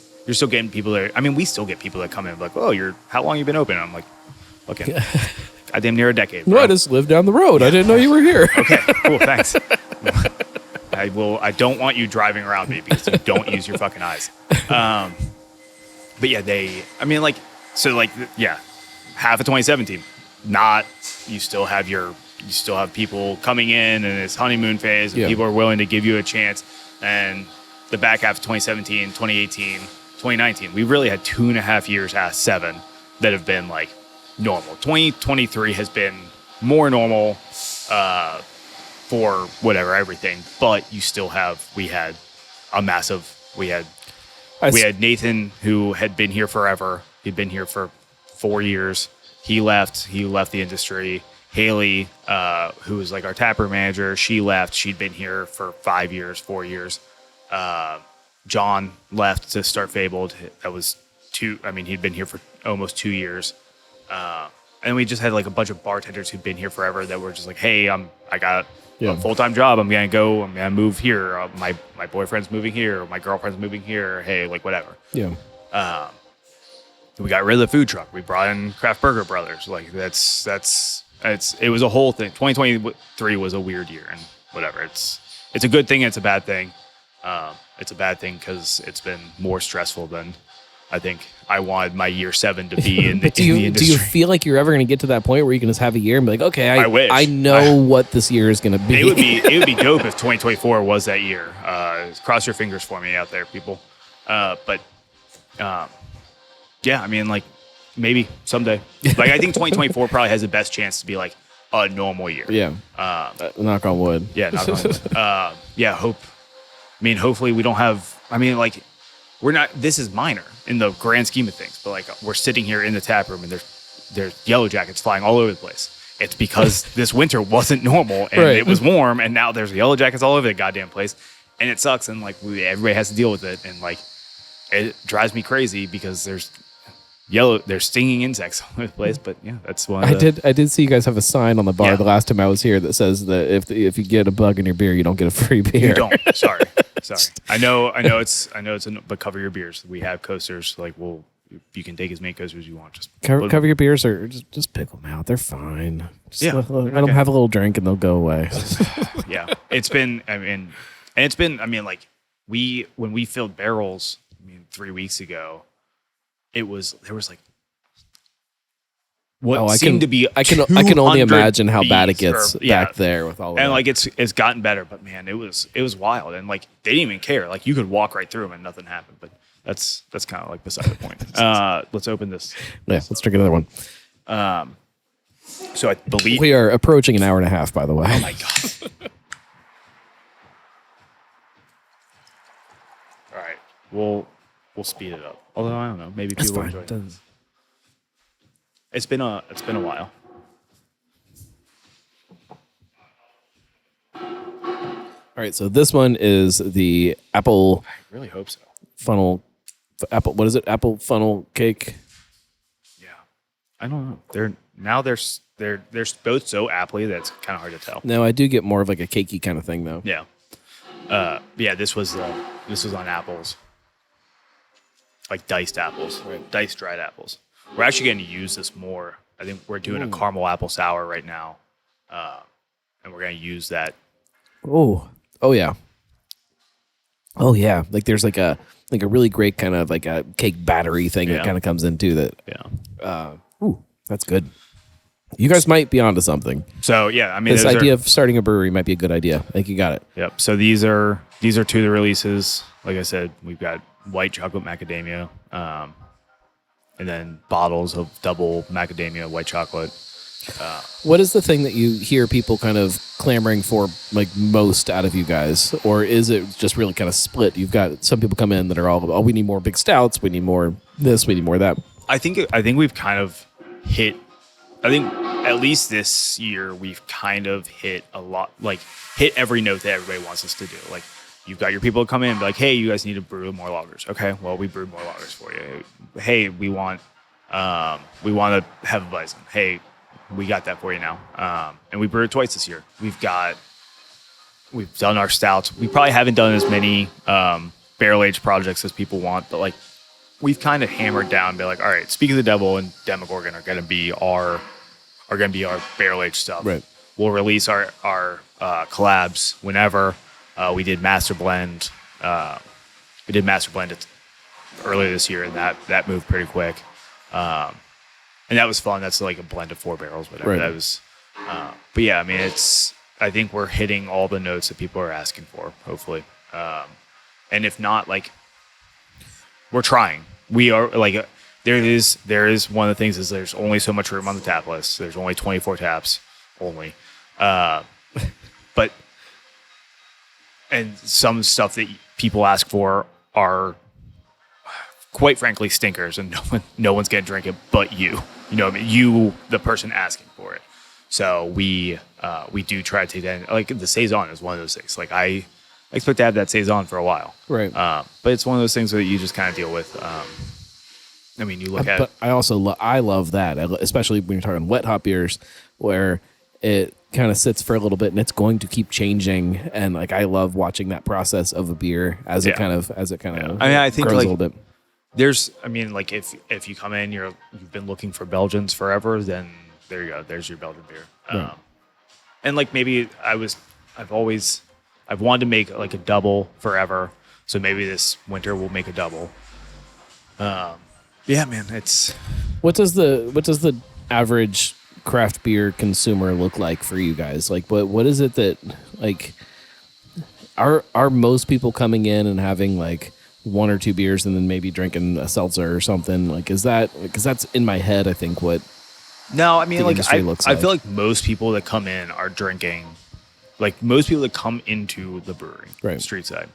people there. I mean, we still get people that come in like, oh, how long you been open? And I'm like, okay, goddamn near a decade. No, I just lived down the road. I didn't know you were here. Okay, cool, thanks. I don't want you driving around me because you don't use your fucking eyes. But yeah, half of 2017, you still have people coming in and it's honeymoon phase and people are willing to give you a chance. And the back half of 2017, 2018, 2019, we really had 2.5 years out of 7 that have been like normal. 2023 has been more normal, for whatever, everything, but we had Nathan, who had been here forever. He'd been here for 4 years. He left the industry. Haley, who was like our taproom manager, she left. She'd been here for 4 years. John left to start Fabled. That was he'd been here for almost 2 years. And we just had like a bunch of bartenders who'd been here forever that were just like, hey, I got a full-time job. I'm going to move here. My boyfriend's moving here. Or my girlfriend's moving here. Hey, like whatever. Yeah. we got rid of the food truck. We brought in Craft Burger Brothers. Like it was a whole thing. 2023 was a weird year, and whatever. It's a good thing. It's a bad thing. It's a bad thing because it's been more stressful than I think I wanted my year 7 to be in the, do in the industry. Do you feel like you're ever going to get to that point where you can just have a year and be like, okay, I wish. I know what this year is going to be. It would be dope if 2024 was that year. Cross your fingers for me out there, people. Yeah, I mean, like, maybe someday. Like, I think 2024 probably has the best chance to be like a normal year. Yeah. Knock on wood. Yeah, knock on wood. Yeah, hopefully we don't have. I mean, like, we're not. This is minor in the grand scheme of things, but like, we're sitting here in the tap room and there's yellow jackets flying all over the place. It's because this winter wasn't normal and it was warm, and now there's yellow jackets all over the goddamn place, and it sucks. And like, everybody has to deal with it, and like, it drives me crazy because there's stinging insects all over the place. But yeah, that's one. I did see you guys have a sign on the bar the last time I was here that says that if you get a bug in your beer, you don't get a free beer. You don't. Sorry. I know it's but cover your beers. We have coasters. Like, you can take as many coasters as you want. Just cover your beers, or just pick them out. They're fine. Just let them have a little drink and they'll go away. Yeah, it's been. I mean, like, when we filled barrels, 3 weeks ago, there was like seemed to be. I can only imagine how bad it gets back back there with all of that. And like, it's gotten better, but man, it was wild, and like, they didn't even care. Like, you could walk right through them and nothing happened. But that's kind of like beside the point. Let's open this. Yeah, let's drink another one. So I believe we are approaching an hour and a half. By the way. Oh my god. All right, we'll speed it up. Although I don't know, maybe people enjoy it. It's been a while. All right, so this one is the apple. I really hope so. Funnel, apple. What is it? Apple funnel cake. Yeah, I don't know. They're both so appley that it's kind of hard to tell. No, I do get more of like a cakey kind of thing though. Yeah. Yeah. This was on apples, like diced apples, diced dried apples. We're actually going to use this more. I think we're doing a caramel apple sour right now, and we're going to use that. Oh yeah. Oh yeah. Like, there's like a really great kind of like a cake battery thing that kind of comes into that. Yeah. That's good. You guys might be onto something. So yeah, I mean, this idea of starting a brewery might be a good idea. I think you got it. Yep. So these are 2 of the releases. Like I said, we've got white chocolate macadamia, and then bottles of double macadamia white chocolate. What is the thing that you hear people kind of clamoring for, like, most out of you guys? Or is it just really kind of split? You've got some people come in that are all, we need more big stouts, we need more this, we need more that. I think we've kind of hit, I think at least this year, we've kind of hit a lot, like, hit every note that everybody wants us to do. Like, you've got your people come in and be like, hey, you guys need to brew more lagers. Okay, well, we brewed more lagers for you. Hey, we want to have a Bison. Hey, we got that for you now. And we brewed twice this year. We've done our stouts. We probably haven't done as many barrel aged projects as people want, but like, we've kind of hammered down and be like, all right, Speak of the Devil and Demogorgon are going to be our barrel aged stuff. Right. We'll release our collabs whenever. We did Master Blend. Earlier this year, and that moved pretty quick. And that was fun. That's like a blend of 4 barrels, whatever. Right. That was, but yeah, I mean, I think we're hitting all the notes that people are asking for, hopefully. And if not, like, we're trying. We are, like, there is one of the things is there's only so much room on the tap list. There's only 24 taps only. But, and some stuff that people ask for are, quite frankly, stinkers, and no one's gonna drink it but you. You know what I mean? You, the person asking for it. So we do try to take that. Like, the saison is one of those things. Like, I expect to have that saison for a while. Right. But it's one of those things that you just kind of deal with. I mean, you look at. But I also I love that, especially when you're talking wet hop beers, where it kind of sits for a little bit and it's going to keep changing. And like, I love watching that process of a beer as it kind of I mean, I think grows like, a little bit. I mean, like if you come in, you've been looking for Belgians forever, then there you go. There's your Belgian beer. Right. And like maybe I've wanted to make like a double forever. So maybe this winter we'll make a double. Yeah, man, What does the average craft beer consumer look like for you guys? Like what is it that like are most people coming in and having like one or two beers and then maybe drinking a seltzer or something? Like is that, because that's in my head I think what No, I mean, the like industry I looks feel like most people that come in are drinking, like most people that come into the brewery, Right. Streetside.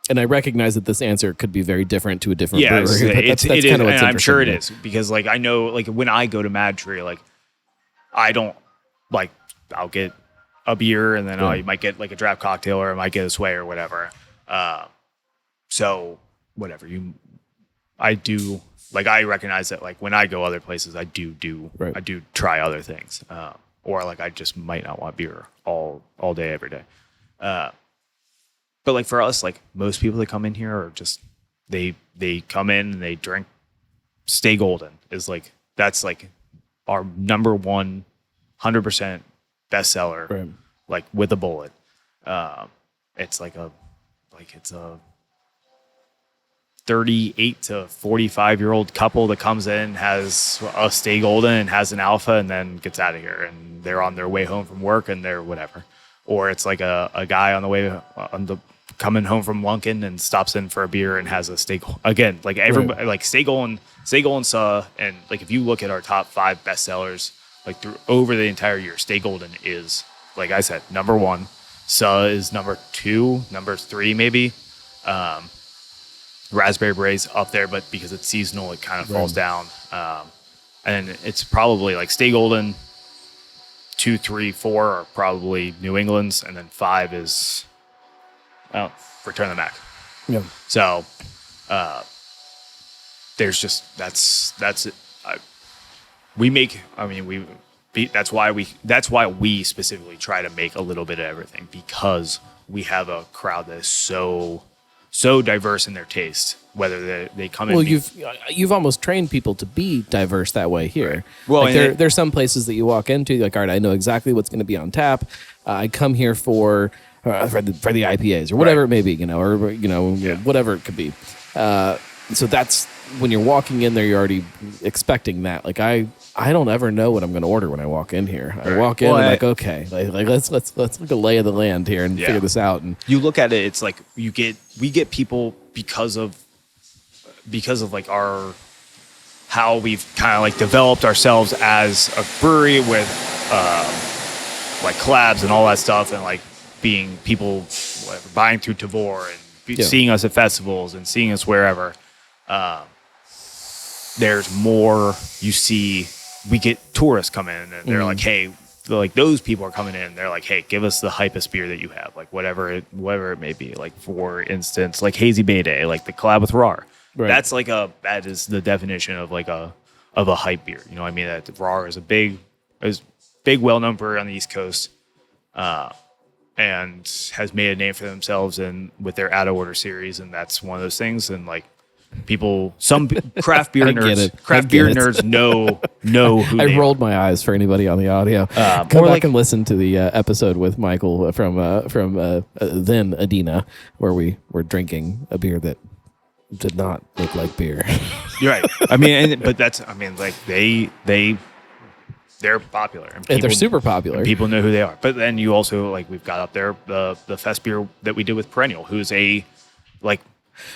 And I recognize that this answer could be very different to a different Yeah, brewery. But it is, kind of and what's I'm sure it interesting is because like I know like when I go to Mad Tree, like I don't like I'll get a beer and then I might get like a draft cocktail or I might get a sway or whatever. So whatever I do. Like I recognize that like when I go other places, I do Right. I do try other things, or like I just might not want beer all day every day. But like for us, like most people that come in here are just they come in and they drink. Stay Golden is like that's like our number 100% bestseller, Right. like with a bullet. It's like it's a 38 to 45-year-old couple that comes in, has a Stay Golden and has an alpha and then gets out of here and they're on their way home from work and they're whatever. Or it's like a guy on the way coming home from Lunkin and stops in for a beer and has a Stay Golden. Again, like everybody, like Stay Golden saw, and like if you look at our top 5 bestsellers, like through over the entire year, Stay Golden is, like I said, number 1. Saw is number 2, number 3 maybe. Raspberry Beret's up there, but because it's seasonal, it kind of falls down. And it's probably like Stay Golden, 2, 3, 4 are probably New England's, and then 5 is Return the Mac. Yeah. So there's just that's it. That's why we specifically try to make a little bit of everything, because we have a crowd that is so diverse in their taste, whether they come in. Well, you've almost trained people to be diverse that way here. Right. Well, like there's some places that you walk into, like, all right, I know exactly what's going to be on tap. I come here for the IPAs or whatever it may be, or whatever it could be. So that's when you're walking in there, you're already expecting that. Like I don't ever know what I'm going to order when I walk in here. I walk in and I'm like, okay, like let's look a lay of the land here and figure this out. And you look at it, it's like we get people because of like how we've kind of like developed ourselves as a brewery with like collabs and all that stuff, and like being people buying through Tavor and seeing us at festivals and seeing us wherever. There's more. You see, we get tourists come in and they're like, hey, those people are coming in. They're like, hey, give us the hypest beer that you have, like whatever it may be. Like for instance, like Hazy Bay Day, like the collab with RAR. Right. That is the definition of like a hype beer. You know what I mean? That RAR is a big, well-known brewery on the East Coast, and has made a name for themselves and with their out of order series, and that's one of those things. And like some craft beer nerds know who I rolled my eyes for anybody on the audio. Come back and listen to the episode with Michael from then Adina, where we were drinking a beer that did not look like beer. You're right. I mean, they're popular. And they're super popular. And people know who they are. But then you also, like, we've got up there the fest beer that we did with Perennial, who's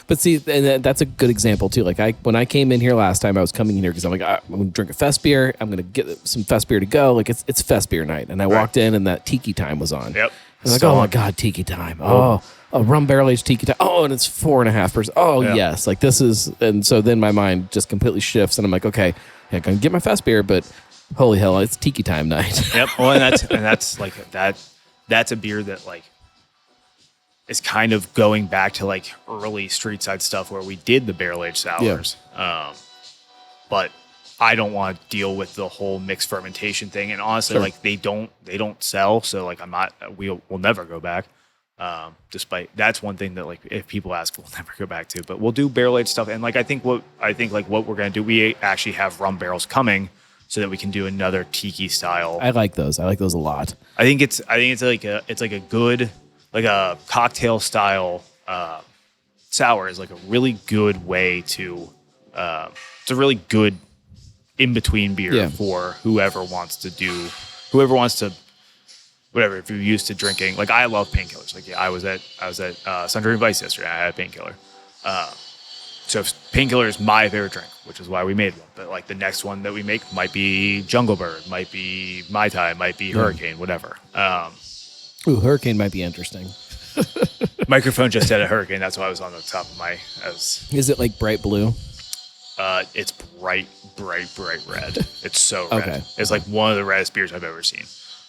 But see, and that's a good example too. Like when I came in here last time, I was coming in here because I'm like, I'm going to drink a fest beer. I'm going to get some fest beer to go. Like it's fest beer night. And I walked in and that Tiki Time was on. Yep. I was like, oh my God, Tiki Time. Oh, a rum barrel aged Tiki Time. Oh, and it's 4.5%. Oh yes. Like this is, and so then my mind just completely shifts and I'm like, okay, I can get my fest beer, but holy hell, it's Tiki Time night. Yep. Well, and that's like that's a beer that like is kind of going back to like early Streetside stuff where we did the barrel aged sours. Yeah. But I don't want to deal with the whole mixed fermentation thing. And honestly, like they don't sell. So like we'll never go back. Despite that's one thing that like if people ask, we'll never go back to. But we'll do barrel aged stuff, and like I think what we're gonna do, we actually have rum barrels coming so that we can do another tiki style. I like those. I like those a lot. I think it's like a good like a cocktail style sour is like a really good way to. It's a really good in between beer for whoever wants to. Whatever, if you're used to drinking, like I love painkillers. Like I was at Sundry Vice yesterday. I had a painkiller. So painkiller is my favorite drink, which is why we made one. But like the next one that we make might be Jungle Bird, might be Mai Tai, might be Hurricane, whatever. Ooh, Hurricane might be interesting. Microphone just said a Hurricane. That's why I was on the top of my. Is it like bright blue? It's bright red. It's so red. Okay. It's like one of the reddest beers I've ever seen.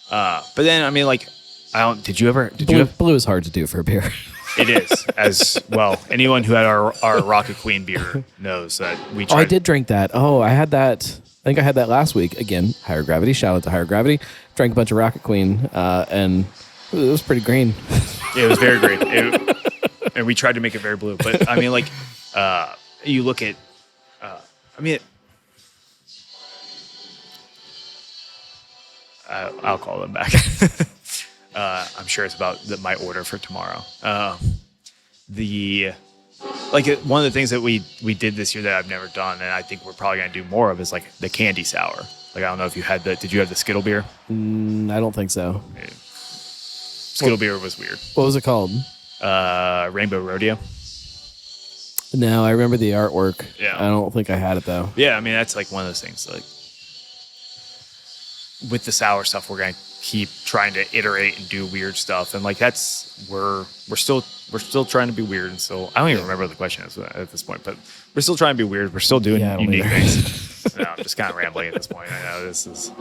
But then I mean, like, Blue is hard to do for a beer. It is as well. Anyone who had our Rocket Queen beer knows that we tried. Oh, I did drink that. Oh, I had that. I think I had that last week. Again, Higher Gravity. Shout out to Higher Gravity. Drank a bunch of Rocket Queen, and it was pretty green. It was very green. And we tried to make it very blue. But I mean, like, you look at, I'll call them back. I'm sure it's about my order for tomorrow. One of the things that we did this year that I've never done, and I think we're probably going to do more of, is like the candy sour. Like, I don't know if you had did you have the Skittle beer? I don't think so. Skittle beer was weird. What was it called? Rainbow Rodeo. No, I remember the artwork. Yeah. I don't think I had it though. Yeah, I mean, that's like one of those things. Like, with the sour stuff, we're going to keep trying to iterate and do weird stuff, and like we're still trying to be weird, and so I don't even remember what the question is at this point, but we're still trying to be weird. We're still doing unique things. No, I'm just kind of rambling at this point. I know this is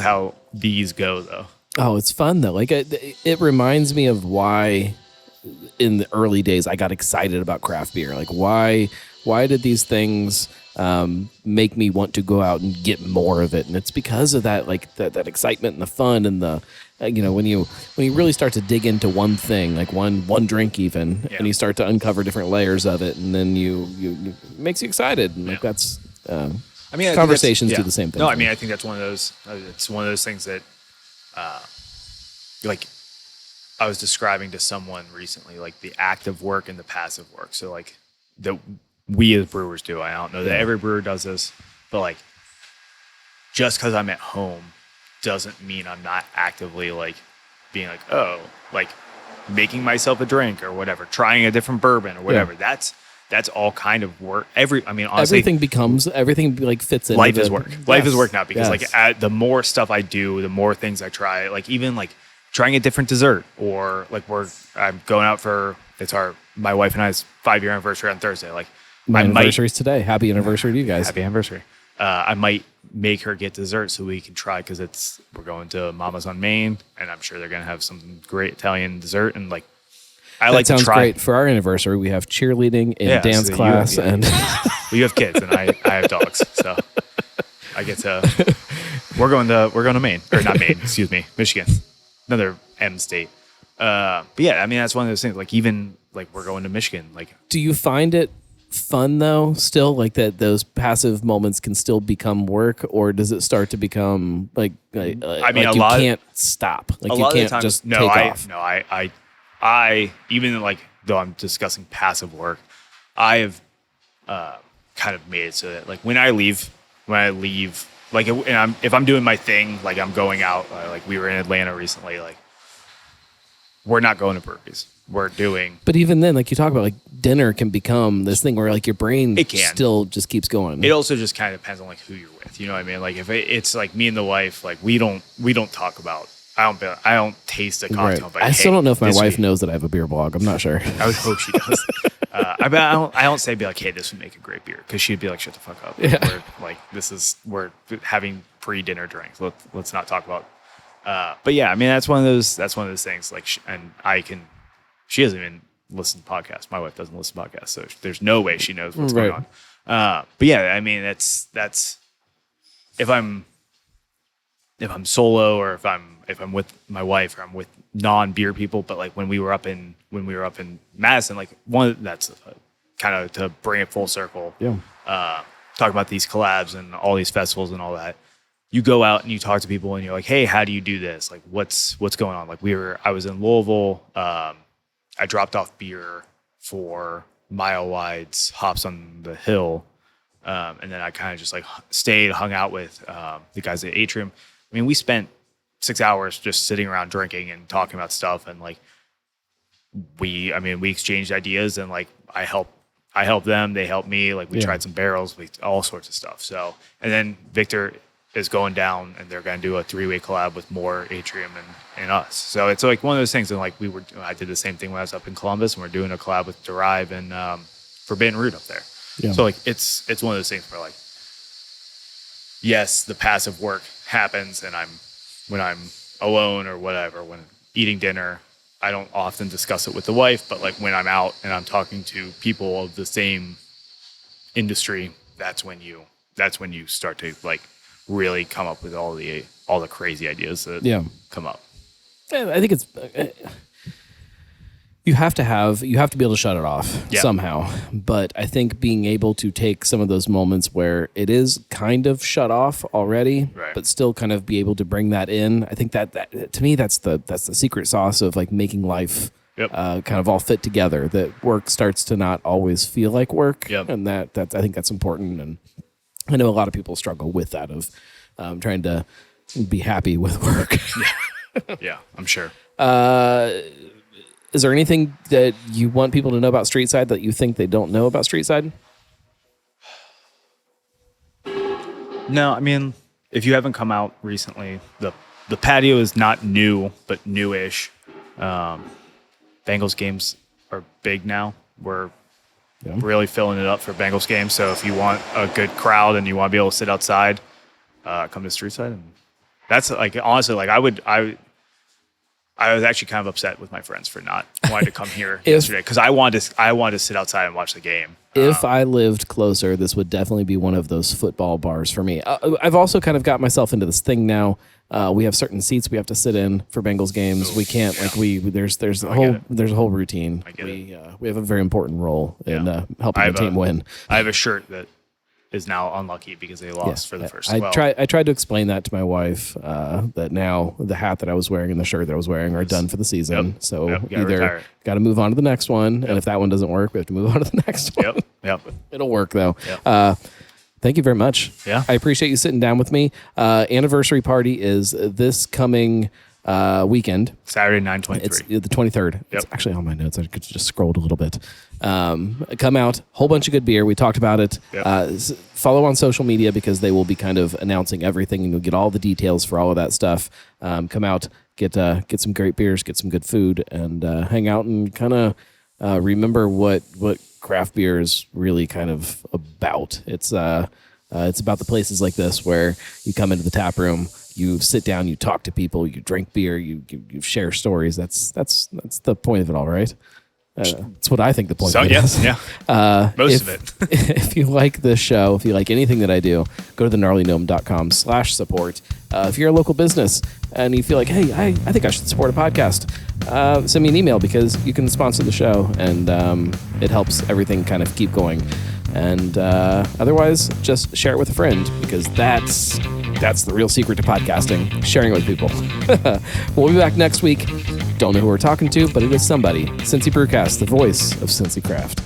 how these go though. Oh, it's fun though. Like it reminds me of why in the early days I got excited about craft beer. Like why did these things make me want to go out and get more of it? And it's because of that, like that excitement and the fun and the, when you really start to dig into one thing, like one drink even, and you start to uncover different layers of it, and then it makes you excited. And like that's, conversations do the same thing. No, I mean, I think that's one of those. It's one of those things that, like, I was describing to someone recently, like the active work and the passive work. So like that we as brewers do. I don't know that every brewer does this, but like just because I'm at home doesn't mean I'm not actively like being like, oh, like making myself a drink or whatever, trying a different bourbon or whatever. Yeah. That's all kind of work. Honestly, everything like fits in. Life is work. Life is work now because like the more stuff I do, the more things I try. Like even like trying a different dessert, or like I'm going out for my wife and I's 5-year anniversary on Thursday. Like my anniversary's today. Happy anniversary to you guys. Happy anniversary. I might make her get dessert so we can try, because we're going to Mama's on Main, and I'm sure they're gonna have some great Italian dessert, and like I like to try. That sounds great. For our anniversary, we have cheerleading and dance class, and you have kids, and I have dogs, so I get to. We're going to Maine, or not Maine, excuse me, Michigan, another M state. But yeah, I mean that's one of those things. Like even like we're going to Michigan. Like, do you find it fun though? Still, like that those passive moments can still become work, or does it start to become like I mean, like you can't stop, like you can't just take off? I even like though I'm discussing passive work, I have kind of made it so that like when I leave, like if I'm doing my thing, like I'm going out, like we were in Atlanta recently, like we're not going to breweries. We're doing. But even then, like you talk about, like dinner can become this thing where like your brain still just keeps going. It also just kind of depends on like who you're with. You know what I mean? Like if it's like me and the wife, like we don't talk about. I don't taste a cocktail. Right. But I still don't know if my wife knows that I have a beer blog. I'm not sure. I would hope she does. I don't say be like, hey, this would make a great beer, because she'd be like, shut the fuck up. Yeah. We're having pre-dinner drinks. Let's not talk about. But yeah, I mean that's one of those things. Like, she doesn't even listen to podcasts. My wife doesn't listen to podcasts, so there's no way she knows what's going on. But yeah, I mean that's if I'm if I'm solo or if I'm with my wife or I'm with non-beer people. But like when we were up in Madison, like that's kind of to bring it full circle. Yeah. Talk about these collabs and all these festivals and all that. You go out and you talk to people and you're like, hey, how do you do this? Like, what's going on? Like I was in Louisville. I dropped off beer for Mile Wide's Hops on the Hill. And then I kind of just like hung out with the guys at Atrium. I mean, we spent 6 hours just sitting around drinking and talking about stuff. And like, we exchanged ideas and like I helped them, they helped me. Like we tried some barrels, all sorts of stuff. So, and then Victor is going down and they're going to do a 3-way collab with more Atrium and us. So it's like one of those things. And like I did the same thing when I was up in Columbus and we're doing a collab with Derive and Forbidden Root up there. Yeah. So like it's one of those things where like, yes, the passive work happens and when I'm alone or whatever, when eating dinner, I don't often discuss it with the wife, but like when I'm out and I'm talking to people of the same industry, that's when you start to like really come up with all the crazy ideas that come up. I think it's you have to be able to shut it off somehow. But I think being able to take some of those moments where it is kind of shut off already, but still kind of be able to bring that in. I think that to me, that's the secret sauce of like making life kind of all fit together. That work starts to not always feel like work. And that's I think that's important. And I know a lot of people struggle with that of trying to be happy with work. Yeah, I'm sure. Is there anything that you want people to know about Streetside that you think they don't know about Streetside? No, I mean, if you haven't come out recently, the patio is not new, but newish. Bengals games are big now. We're really filling it up for Bengals games. So if you want a good crowd and you want to be able to sit outside, come to Streetside. And that's like, honestly, like I was actually kind of upset with my friends for not wanting to come here yesterday because I wanted to sit outside and watch the game. If I lived closer, this would definitely be one of those football bars for me. I've also kind of got myself into this thing now. We have certain seats we have to sit in for Bengals games. We can't there's a whole routine. We have a very important role in helping the team win. I have a shirt that is now unlucky because they lost for the first. I tried to explain that to my wife that now the hat that I was wearing and the shirt that I was wearing are done for the season. So either got to move on to the next one, and if that one doesn't work, we have to move on to the next one. It'll work though. Thank you very much. I appreciate you sitting down with me. Anniversary party is this coming weekend. Saturday, 9/23. It's the 23rd. It's actually on my notes. I could just scrolled a little bit. Come out, whole bunch of good beer. We talked about it. Follow on social media because they will be kind of announcing everything and you'll get all the details for all of that stuff. Come out, get some great beers, get some good food, and hang out and kind of remember what craft beer is really kind of about. It's about the places like this where you come into the tap room, you sit down, you talk to people, you drink beer, you share stories. That's the point of it all, right? That's what I think the point of it is. Most of it. If you like this show, if you like anything that I do, go to thegnarlygnome.com/support. If you're a local business and you feel like, hey, I think I should support a podcast, send me an email because you can sponsor the show and it helps everything kind of keep going. And otherwise, just share it with a friend because that's the real secret to podcasting, sharing it with people. We'll be back next week. Don't know who we're talking to, but it is somebody. Cincy Brewcast, the voice of Cincy Craft.